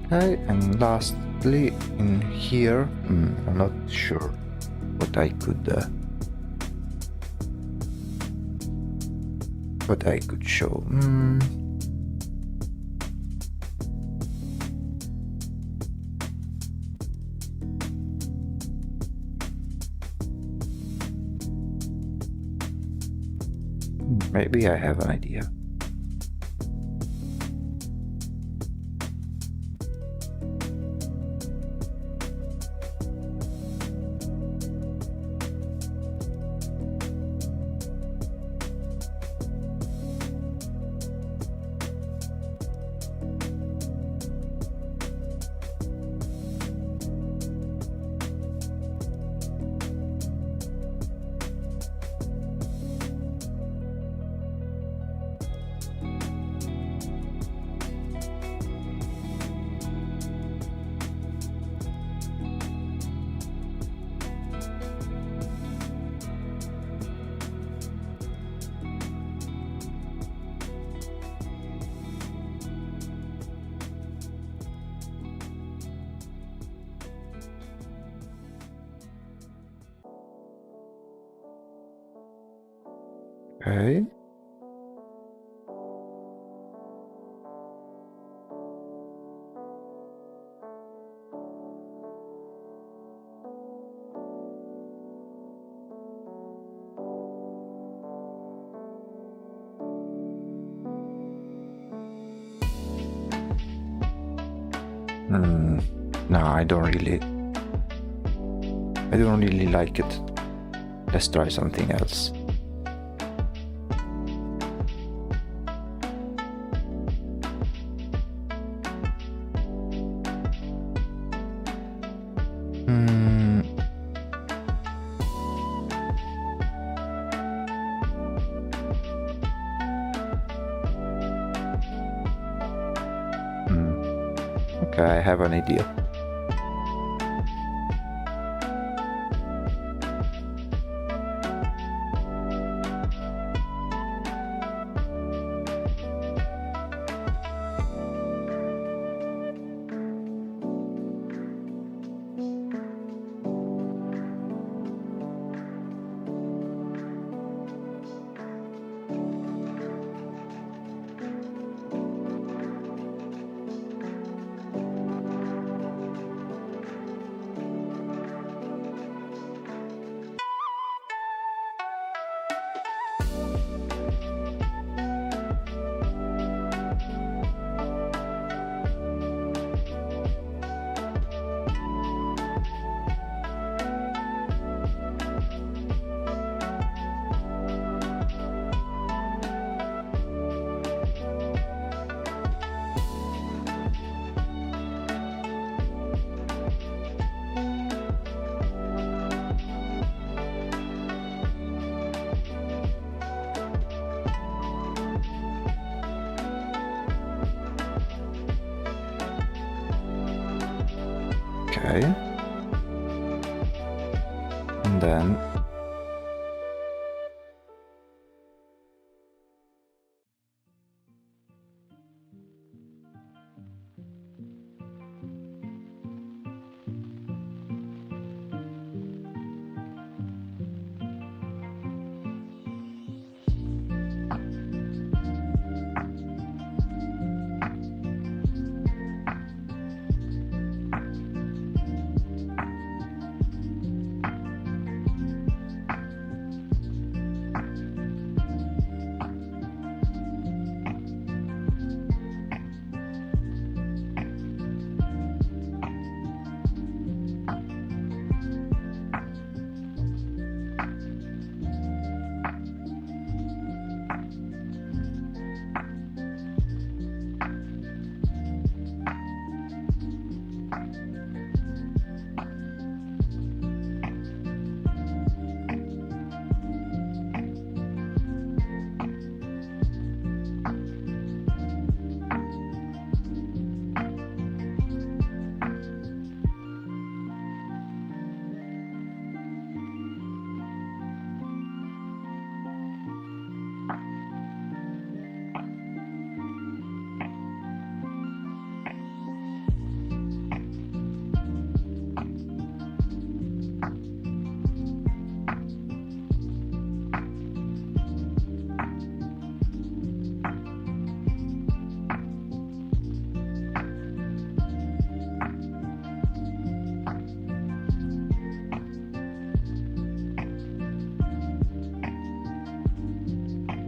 Okay, and lastly in here, I'm not sure what I could show. Maybe I have an idea. Okay. No, I don't really like it. Let's try something else. Okay, I have an idea. Okay. And then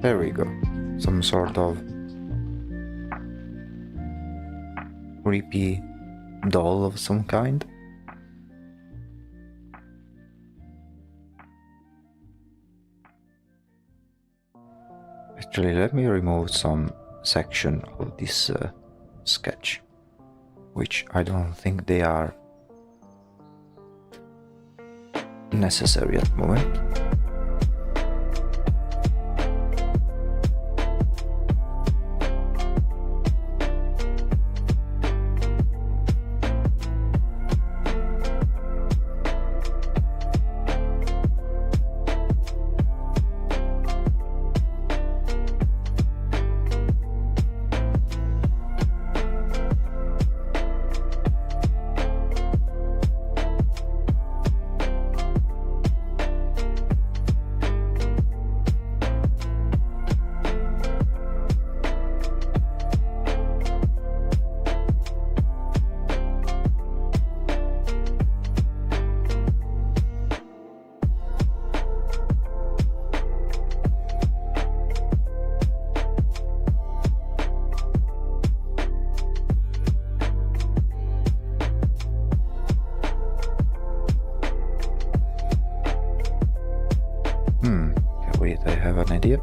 there we go. Some sort of creepy doll of some kind. Actually, let me remove some section of this sketch, which I don't think they are necessary at the moment. Okay, wait, I have an idea.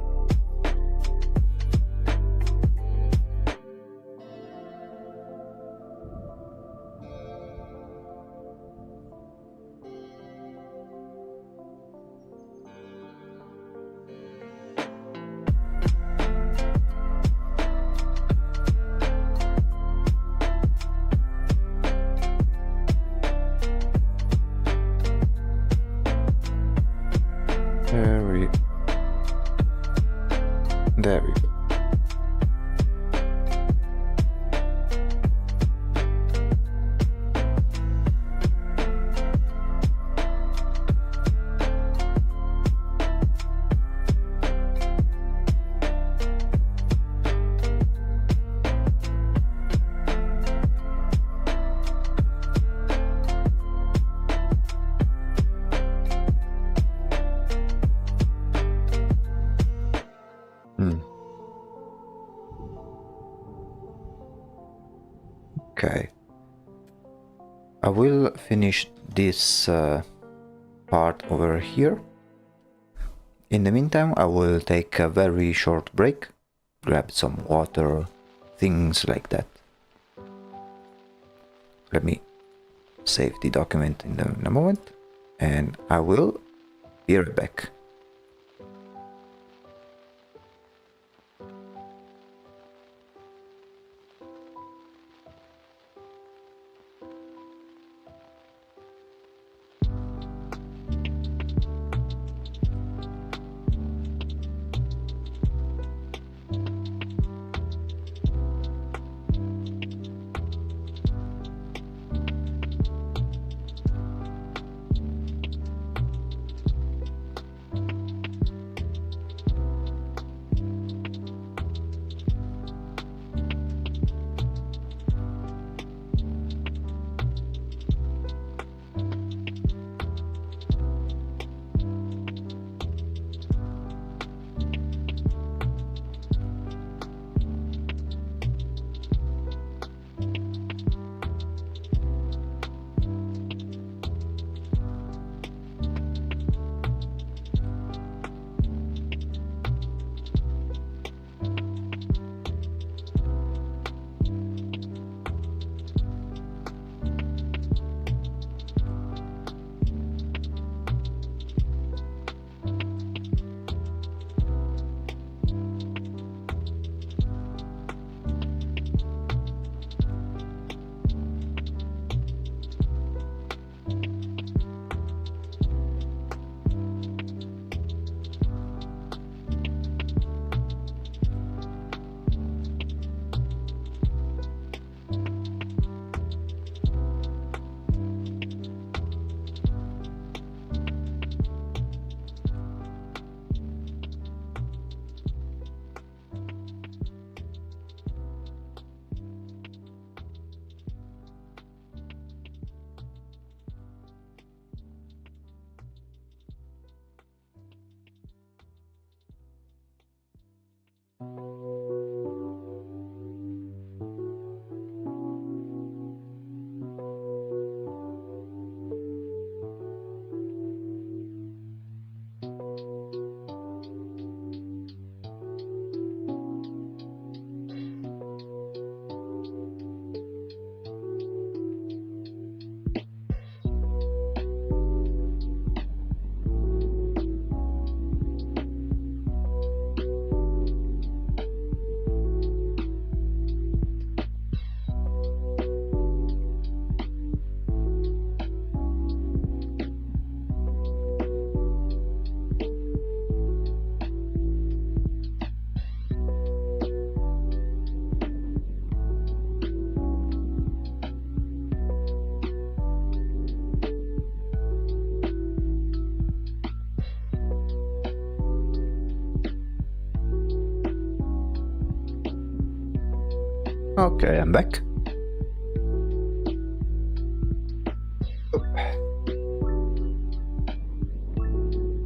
There we go. Okay. I will finish this part over here. In the meantime, I will take a very short break, grab some water, things like that. Let me save the document in a moment, and I will be right back. Okay, I'm back.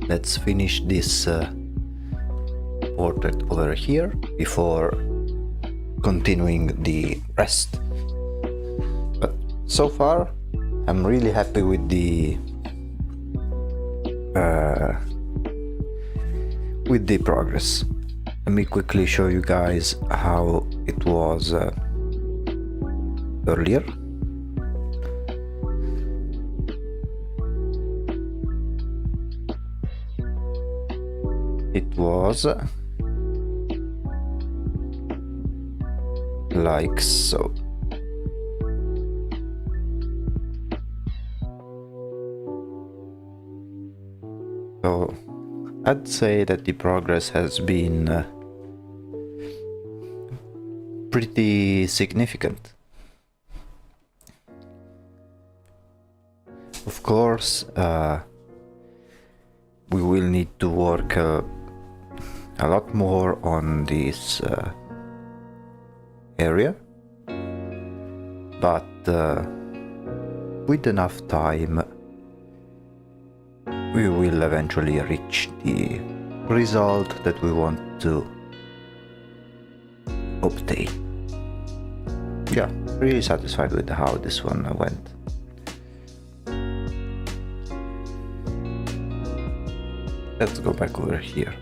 Let's finish this portrait over here before continuing the rest. But so far, I'm really happy with the progress. Let me quickly show you guys how it was earlier. It was like so. So I'd say that the progress has been pretty significant. Of course, we will need to work a lot more on this area, but with enough time we will eventually reach the result that we want to obtain. Yeah, really satisfied with how this one went. Let's go back over here.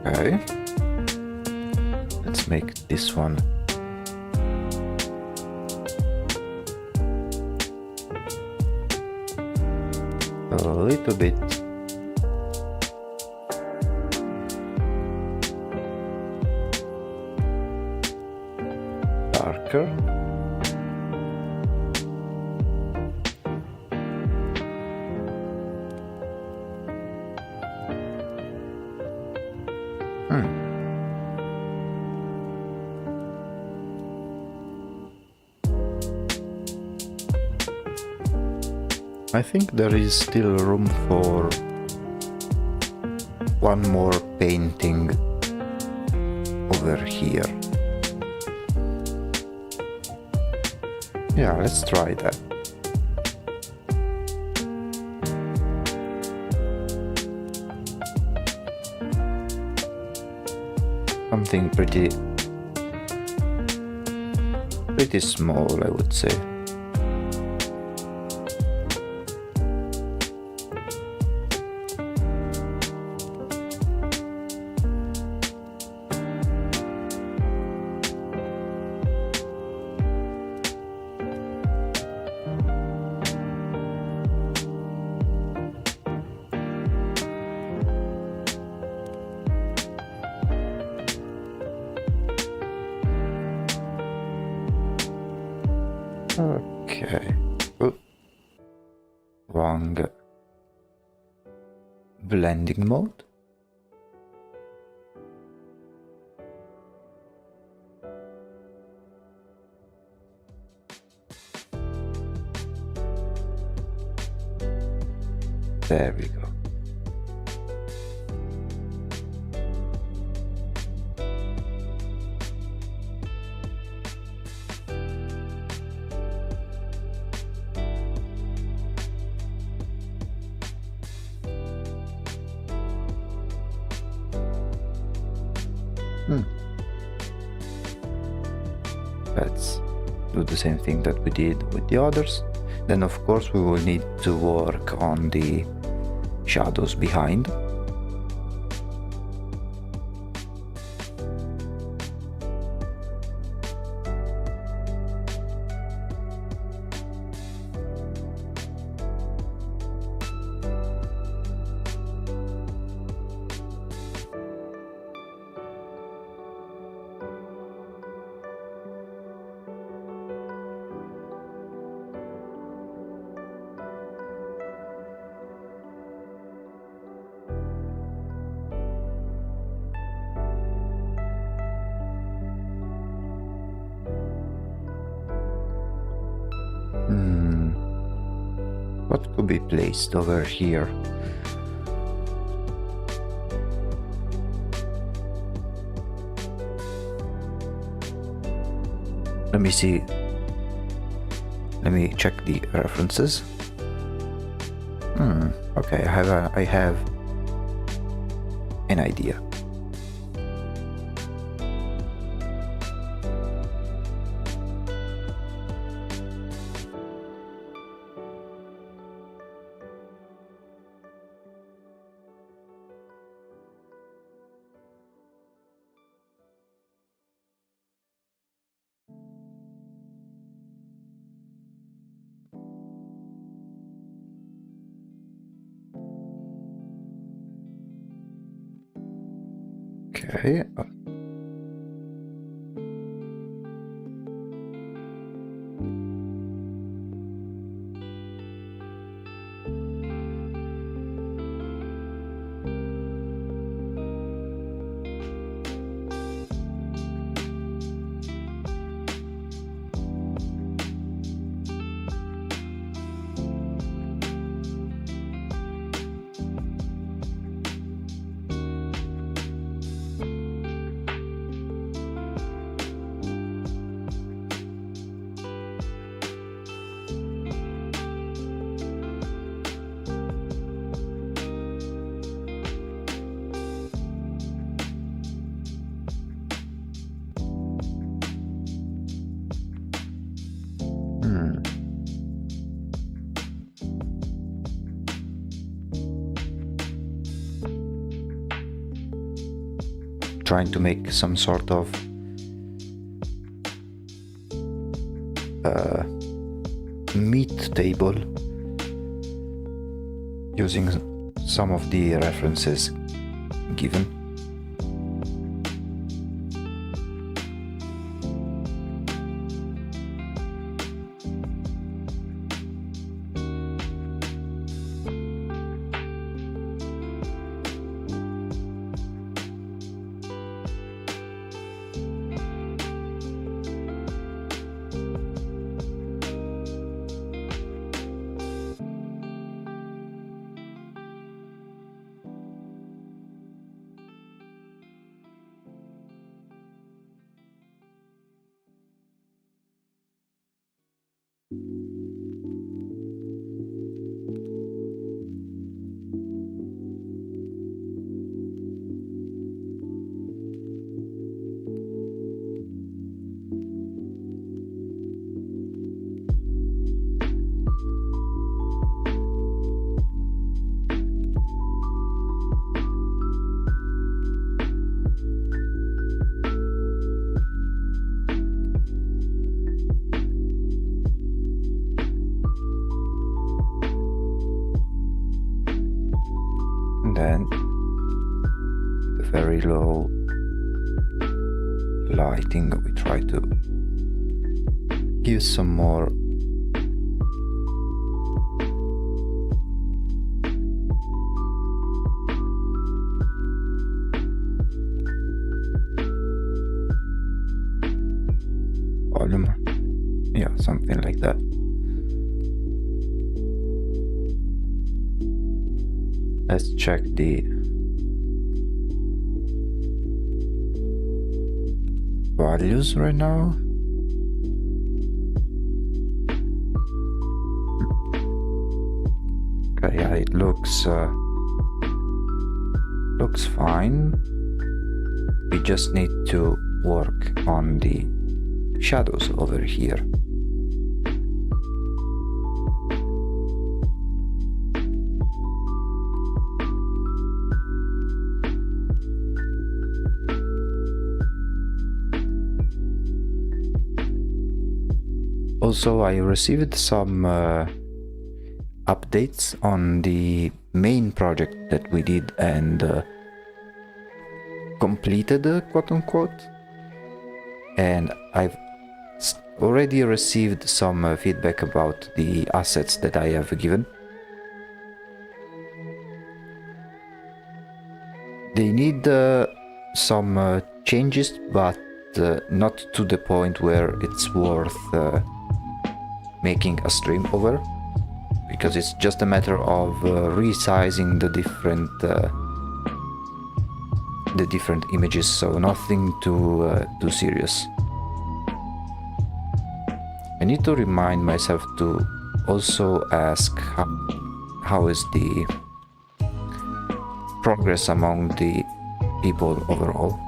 Okay, let's make this one a little bit darker. I think there is still room for one more painting over here. Yeah, let's try that. Something pretty small, I would say. Okay. Oh. Wrong blending mode. There we go. Let's do the same thing that we did with the others. Then of course we will need to work on the shadows behind. What could be placed over here? Let me see. Let me check the references. Okay, I have an idea. Okay. Trying to make some sort of meat table using some of the references given. Then the very low lighting, we try to give some more Yeah, something like that. Let's check the values right now. Okay, yeah, it looks fine. We just need to work on the shadows over here. Also, I received some updates on the main project that we did and completed, quote unquote, and I've already received some feedback about the assets that I have given. They need some changes, but not to the point where it's worth making a stream over, because it's just a matter of resizing the different images, so nothing too serious. I need to remind myself to also ask how is the progress among the people overall.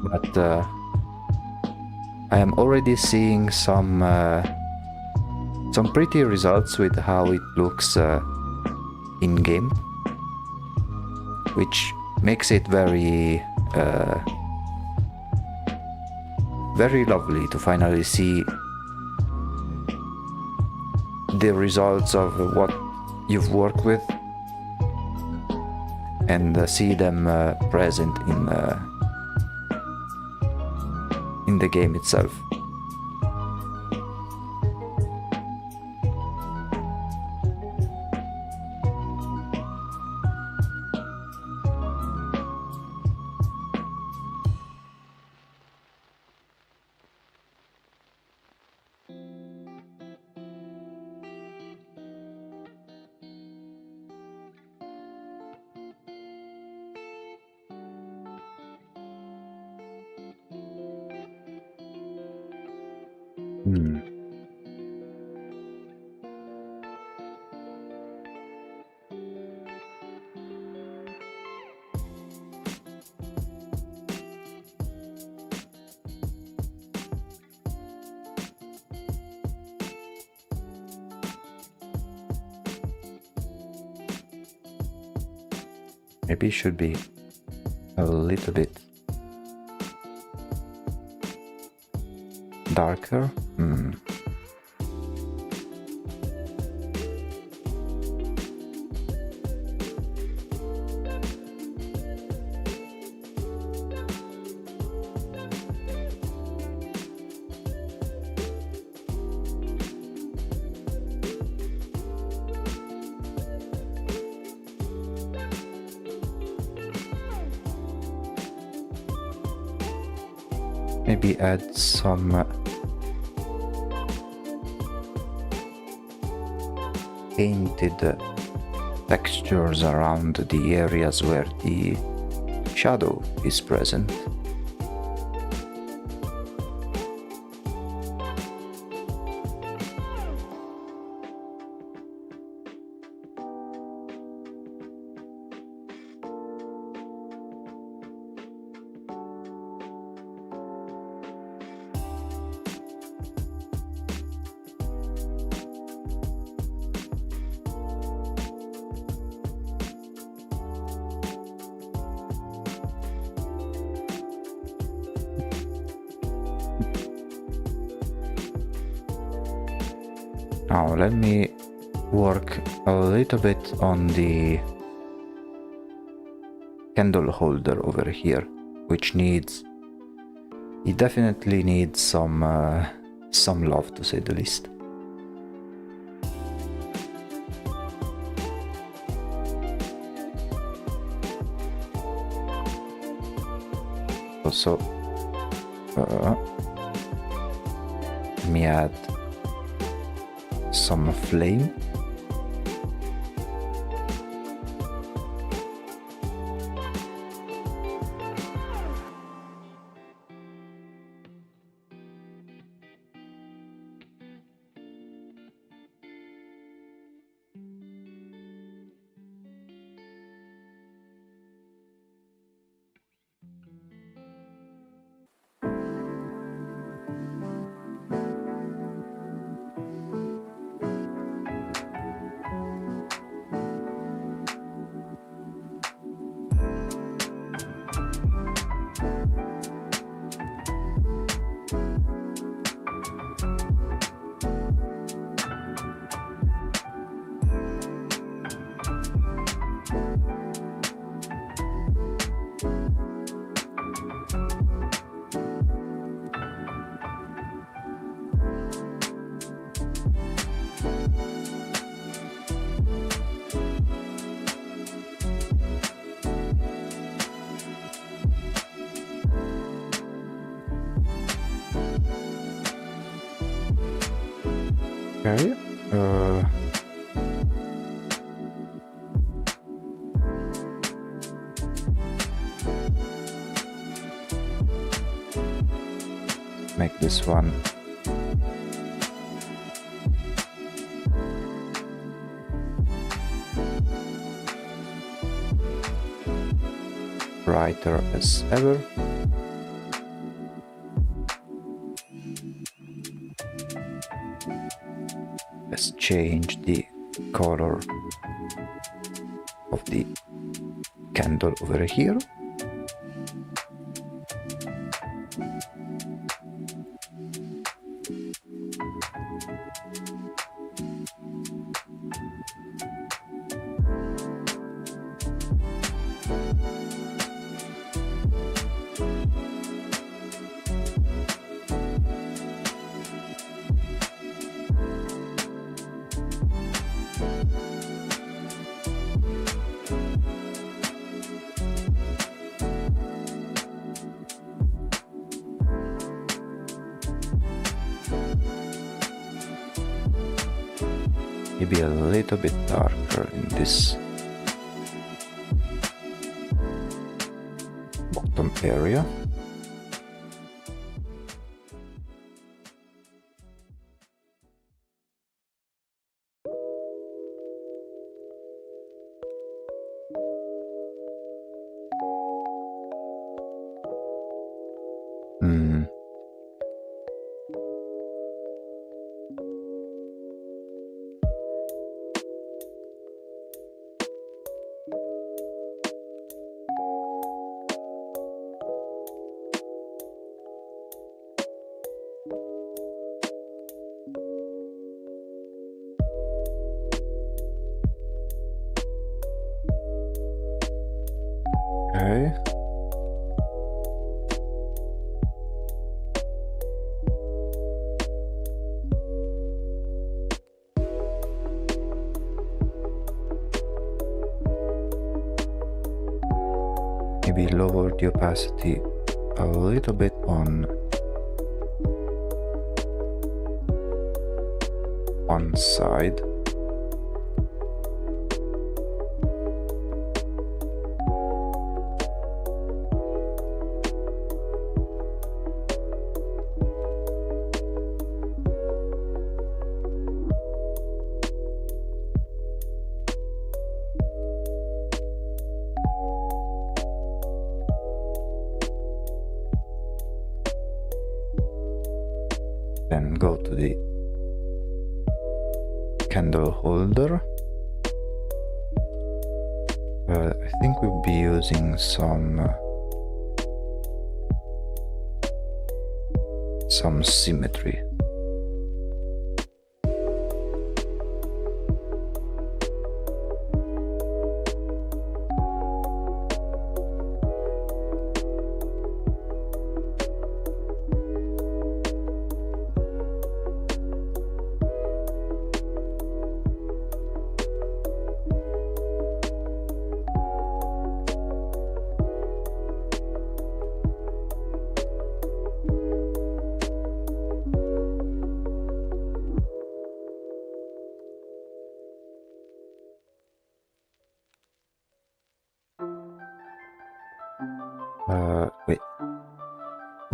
But I am already seeing some pretty results with how it looks in game, which makes it very lovely to finally see the results of what you've worked with and see them present in the game itself. Maybe it should be a little bit darker. Maybe add some painted textures around the areas where the shadow is present. Now let me work a little bit on the candle holder over here, which needs He definitely needs some love, to say the least. Also, let me add some flame. Okay. Make this one brighter as ever. Let's change the color of the candle over here. Maybe a little bit darker in this bottom area. Okay. Maybe lower the opacity a little bit on one side. Then go to the candle holder. I think we'll be using some symmetry.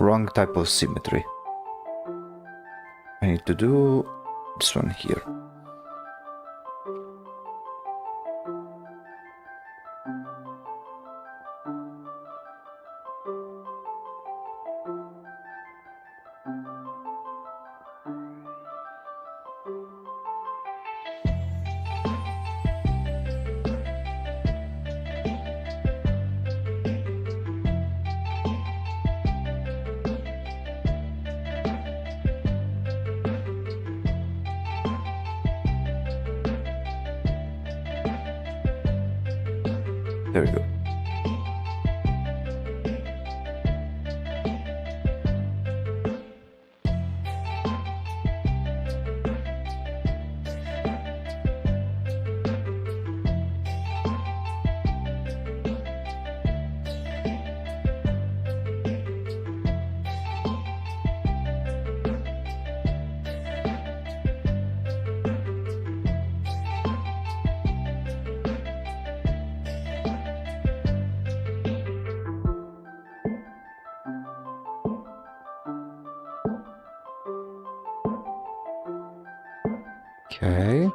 wrong type of symmetry. I need to do this one here. There we go. Okay.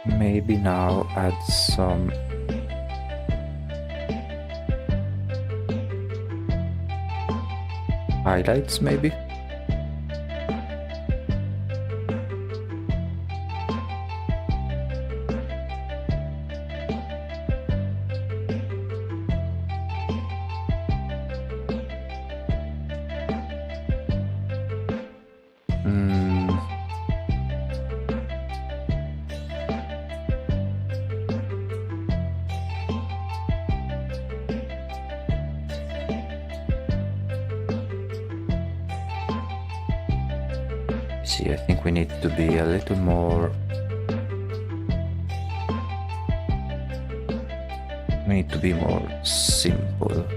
Maybe now add some highlights, maybe? See, I think we need to be a little more... We need to be more simple.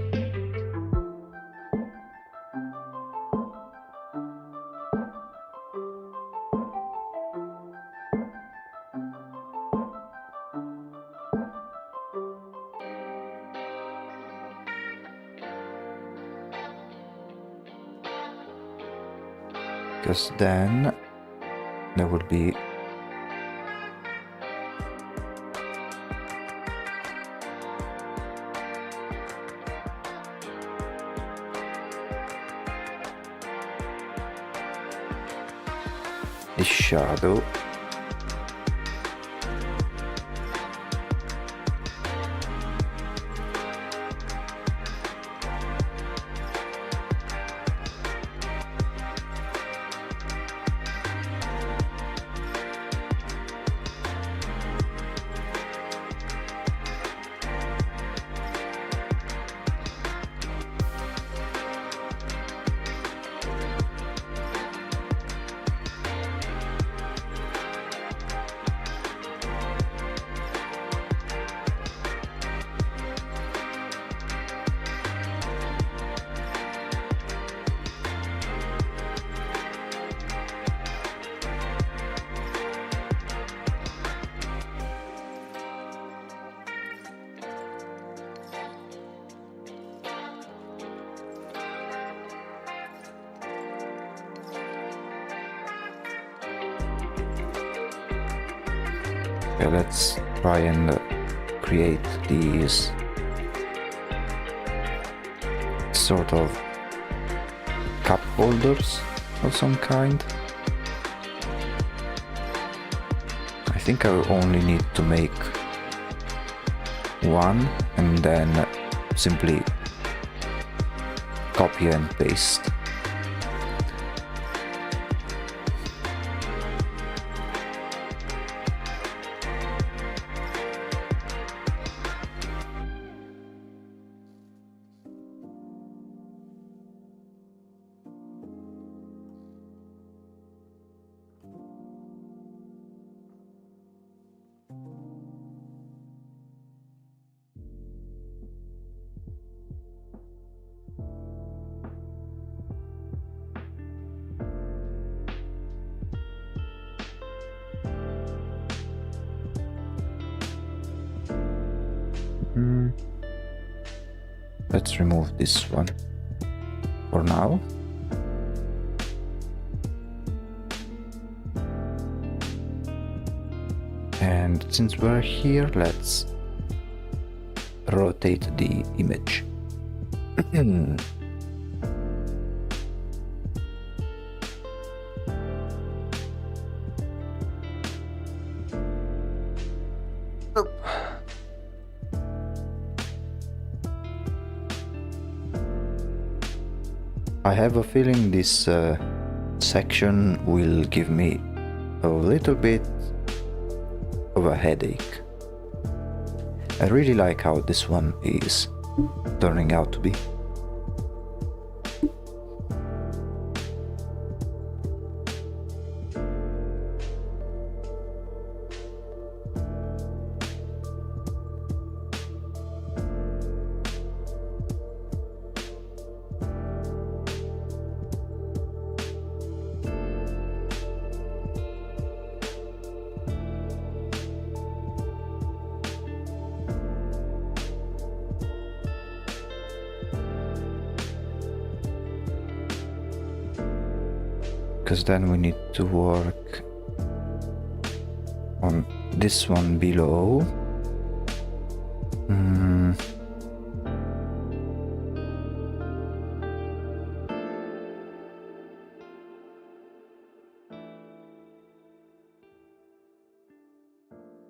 Because then there would be a shadow. Okay, let's try and create these sort of cup holders of some kind. I think I will only need to make one and then simply copy and paste. let's remove this one for now. And since we're here, let's rotate the image. I have a feeling this section will give me a little bit of a headache. I really like how this one is turning out to be. Because then we need to work on this one below.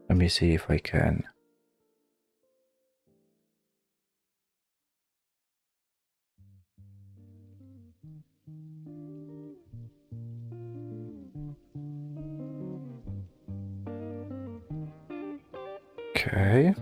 Let me see if I can. Okay.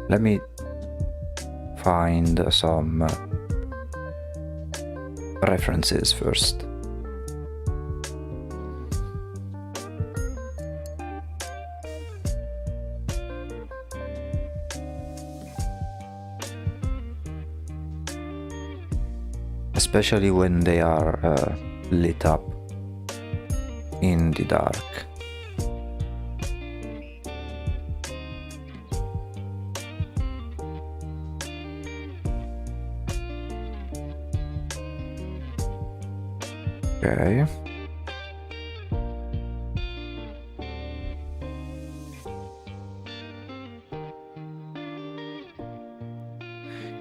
Let me find some references first. Especially when they are lit up in the dark. Okay.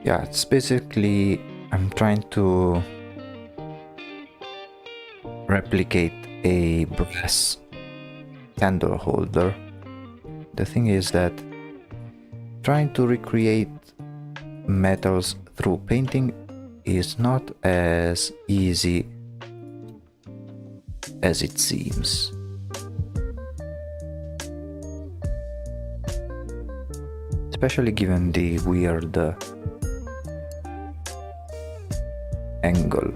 Yeah, it's basically I'm trying to replicate a brass candle holder. The thing is that trying to recreate metals through painting is not as easy as it seems. Especially given the weird angle.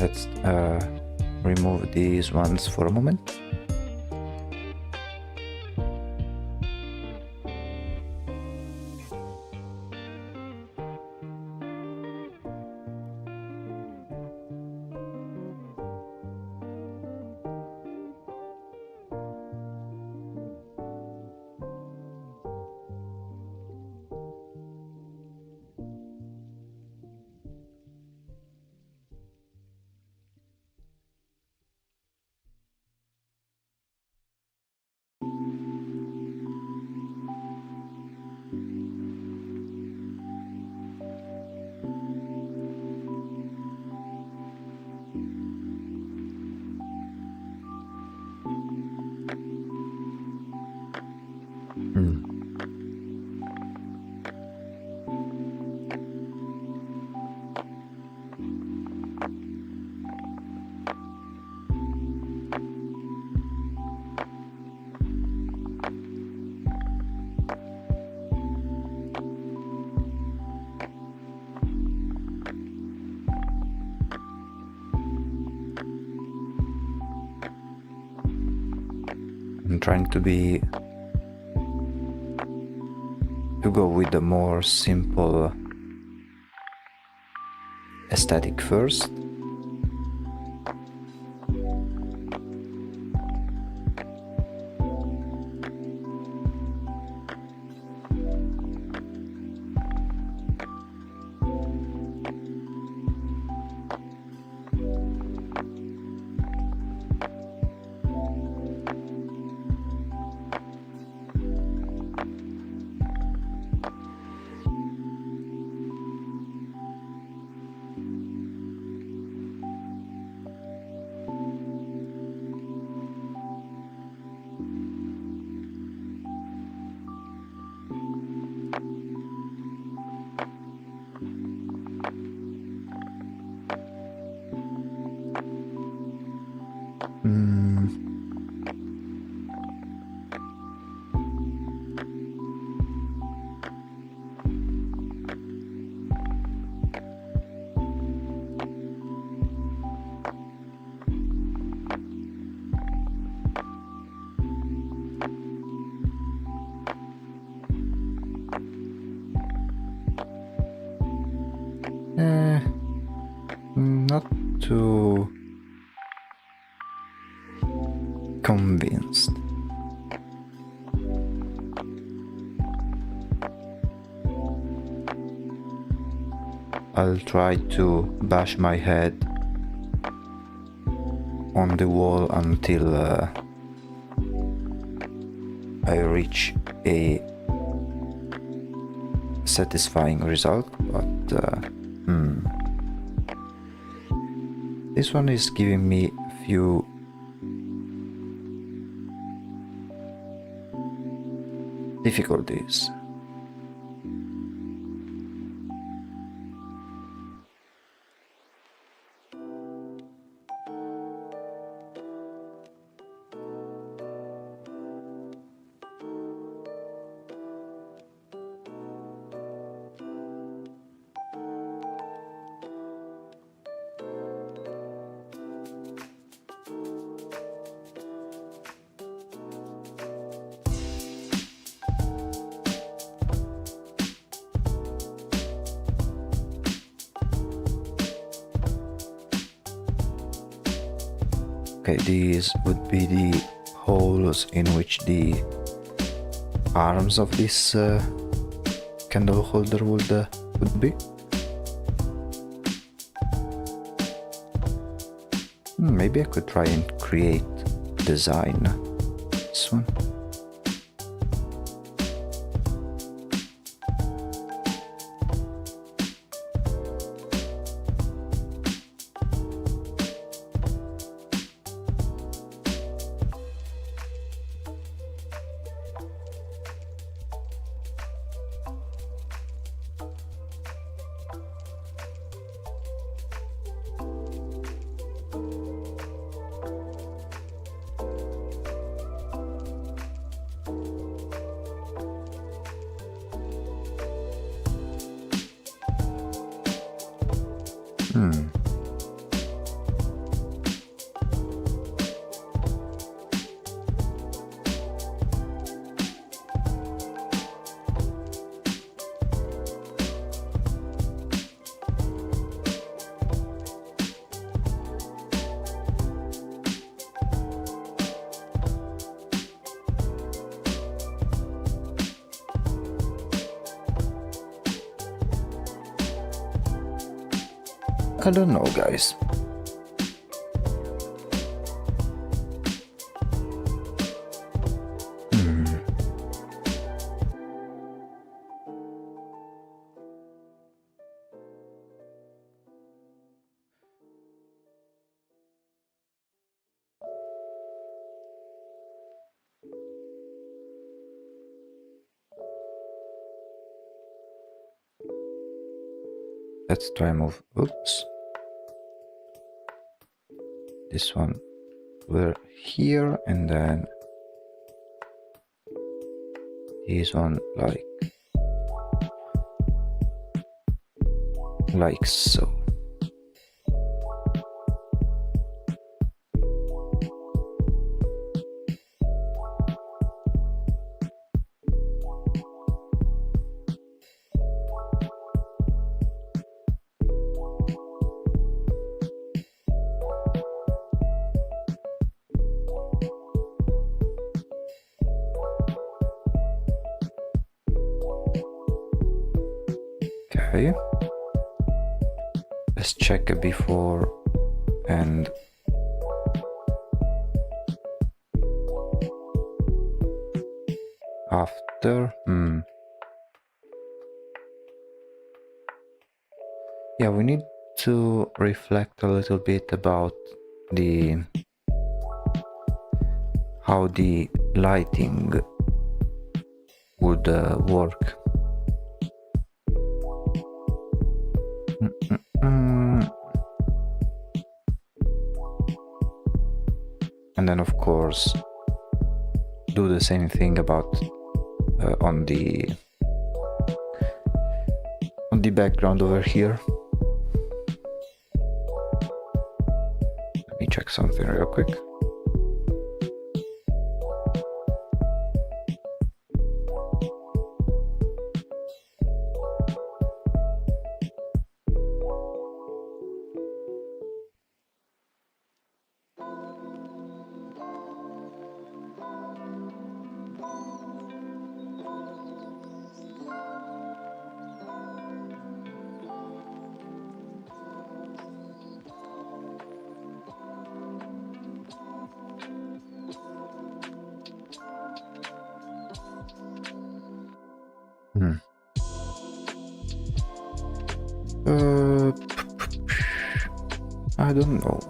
Let's remove these ones for a moment. I'm trying to go with the more simple aesthetic first. Not too convinced. I'll try to bash my head on the wall until I reach a satisfying result, but this one is giving me a few difficulties. Okay, these would be the holes in which the arms of this candle holder would be. Maybe I could try and create design this one. I don't know, guys. Let's try move. Oops. This one we're here, and then this one like so. Okay. Let's check a before and after. Yeah, we need to reflect a little bit about how the lighting would work. And then of course do the same thing about on the background over here. Let me check something real quick.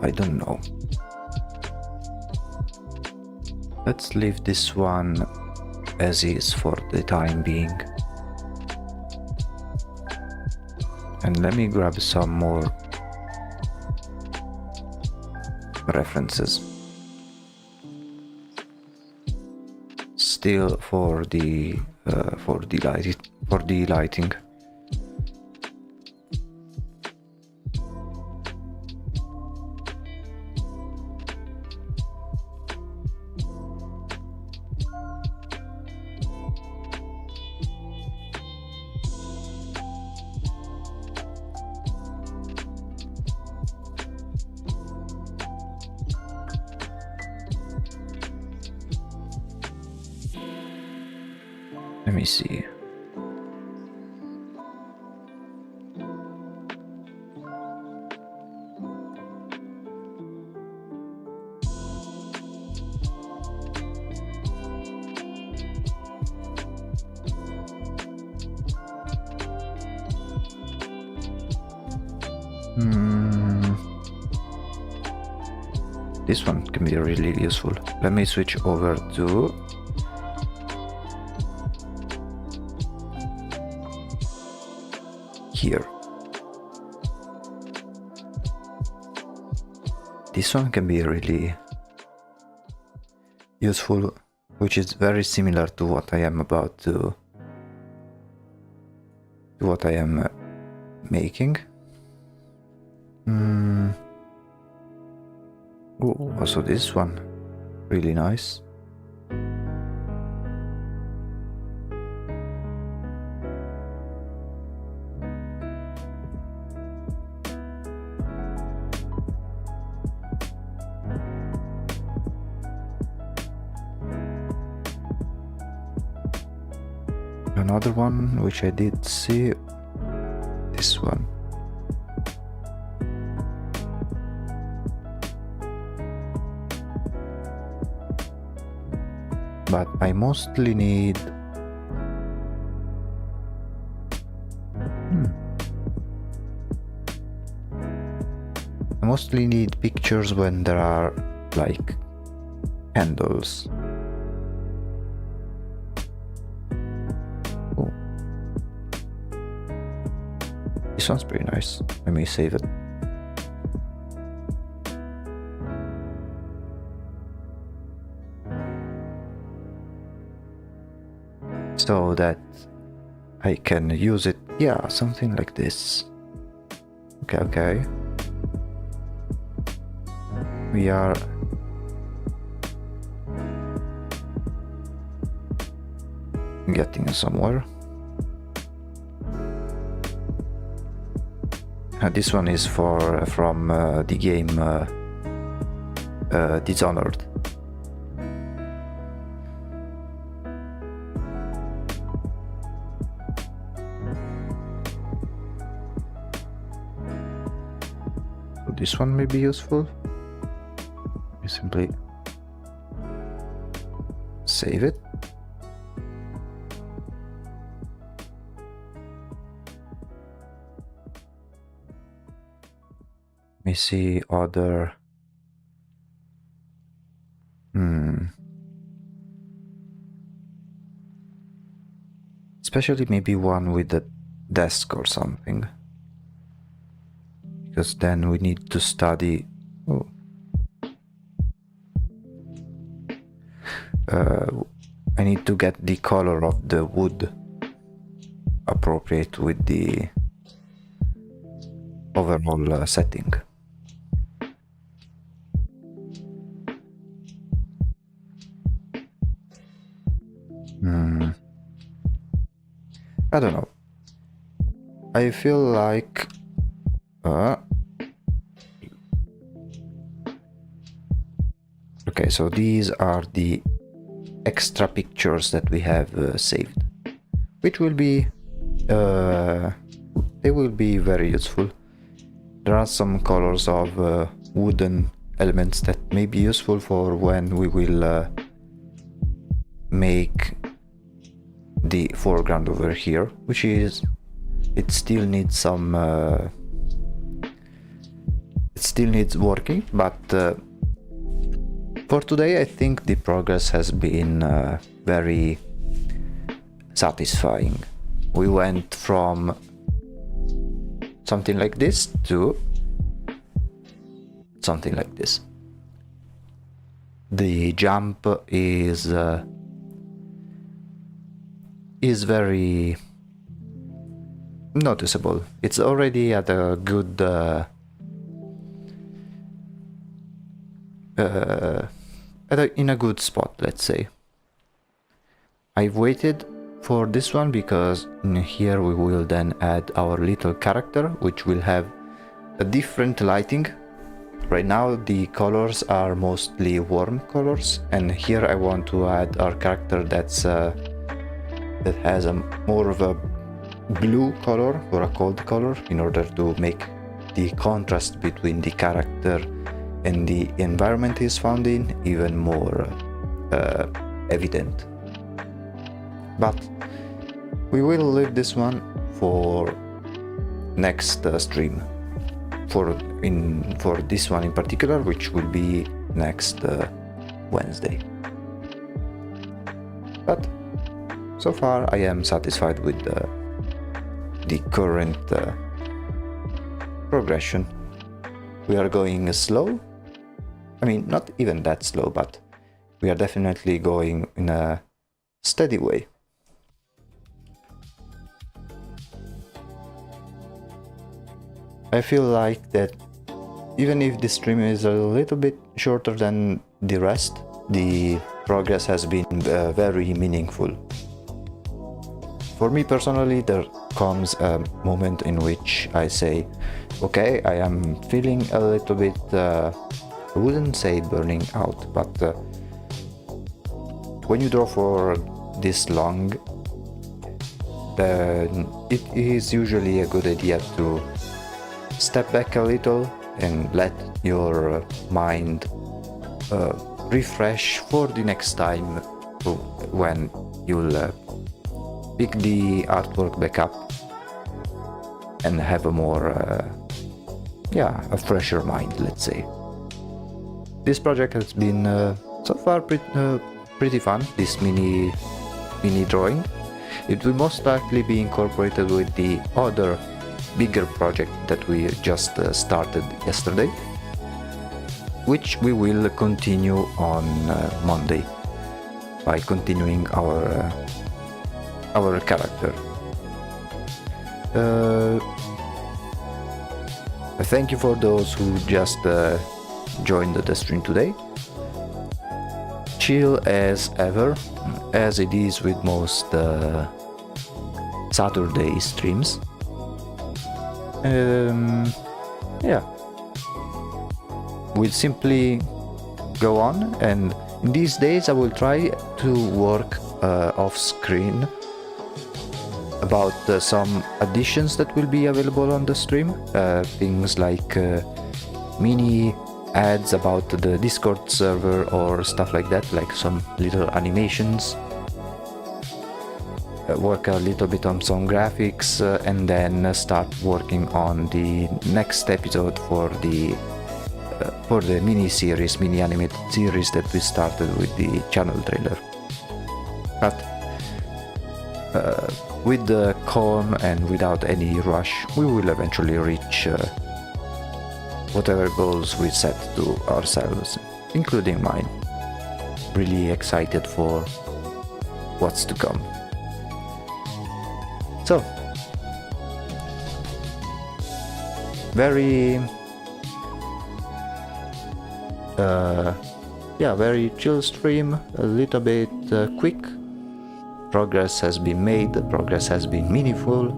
I don't know. Let's leave this one as is for the time being. And let me grab some more references. Still for the lighting. Let me see. This one can be really useful. Let me switch over to here. This one can be really useful, which is very similar to what I am about to what I am making. Oh, also this one, really nice. Another one which I did see, this one. But I mostly need pictures when there are like candles. Oh. This one's pretty nice. Let me save it. So that I can use it, yeah, something like this. Okay. We are getting somewhere. This one is from the game Dishonored. So this one may be useful. You simply save it. Let me see other. Especially maybe one with a desk or something. Because then we need to study. Oh. I need to get the color of the wood appropriate with the overall setting. I don't know. I feel like okay, so these are the extra pictures that we have saved, which will be they will be very useful. There are some colors of wooden elements that may be useful for when we will make the foreground over here, which is it still needs some it still needs working, but for today I think the progress has been very satisfying. We went from something like this to something like this. The jump is very noticeable. It's already at a good in a good spot, let's say. I've waited for this one because in here we will then add our little character, which will have a different lighting. Right now the colors are mostly warm colors, and here I want to add our character that's that has a more of a blue color or a cold color, in order to make the contrast between the character and the environment he's found in even more evident. But we will leave this one for next stream, for this one in particular, which will be next Wednesday. But so far I am satisfied with the current progression. We are going slow. I mean, not even that slow, but we are definitely going in a steady way. I feel like that even if this stream is a little bit shorter than the rest, the progress has been very meaningful. For me personally, there comes a moment in which I say, okay, I am feeling a little bit, I wouldn't say burning out, but when you draw for this long, then it is usually a good idea to step back a little and let your mind refresh for the next time when you'll pick the artwork back up and have a more a fresher mind, let's say. This project has been so far pretty fun, this mini drawing. It will most likely be incorporated with the other bigger project that we just started yesterday, which we will continue on Monday by continuing our character. Thank you for those who just joined the stream today. Chill as ever, as it is with most Saturday streams. We'll simply go on, and in these days I will try to work off screen about some additions that will be available on the stream, things like mini ads about the Discord server or stuff like that, like some little animations. Work a little bit on some graphics and then start working on the next episode for the mini animated series that we started with the channel trailer. But with the calm and without any rush, we will eventually reach whatever goals we set to ourselves, including mine. Really excited for what's to come. So, very very chill stream, a little bit quick. Progress has been made, the progress has been meaningful,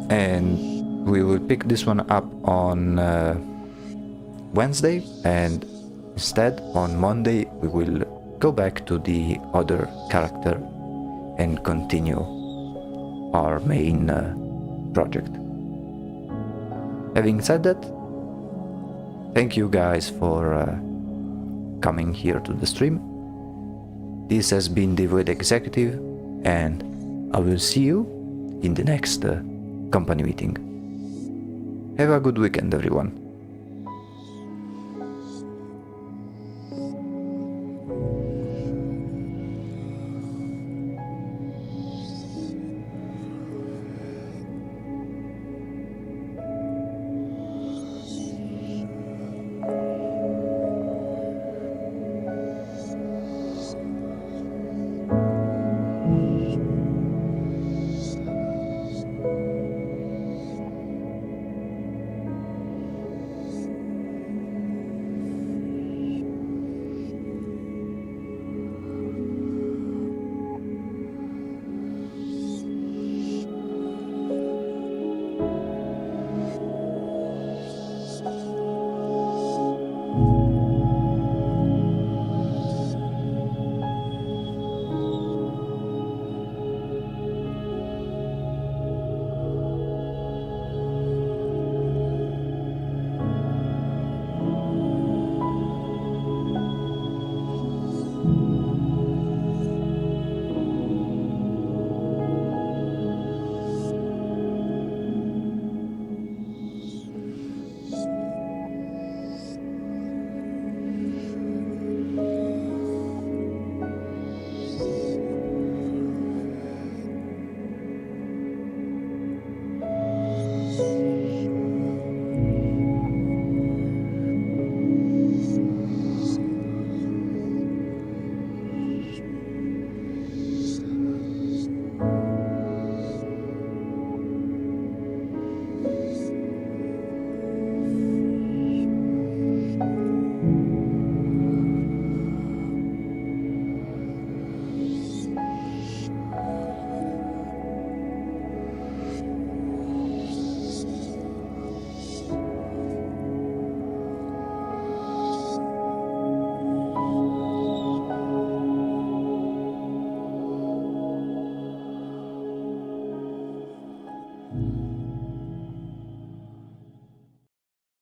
and we will pick this one up on Wednesday, and instead on Monday we will go back to the other character and continue our main project. Having said that, thank you guys for coming here to the stream. This has been the Void Executive, and I will see you in the next company meeting. Have a good weekend, everyone.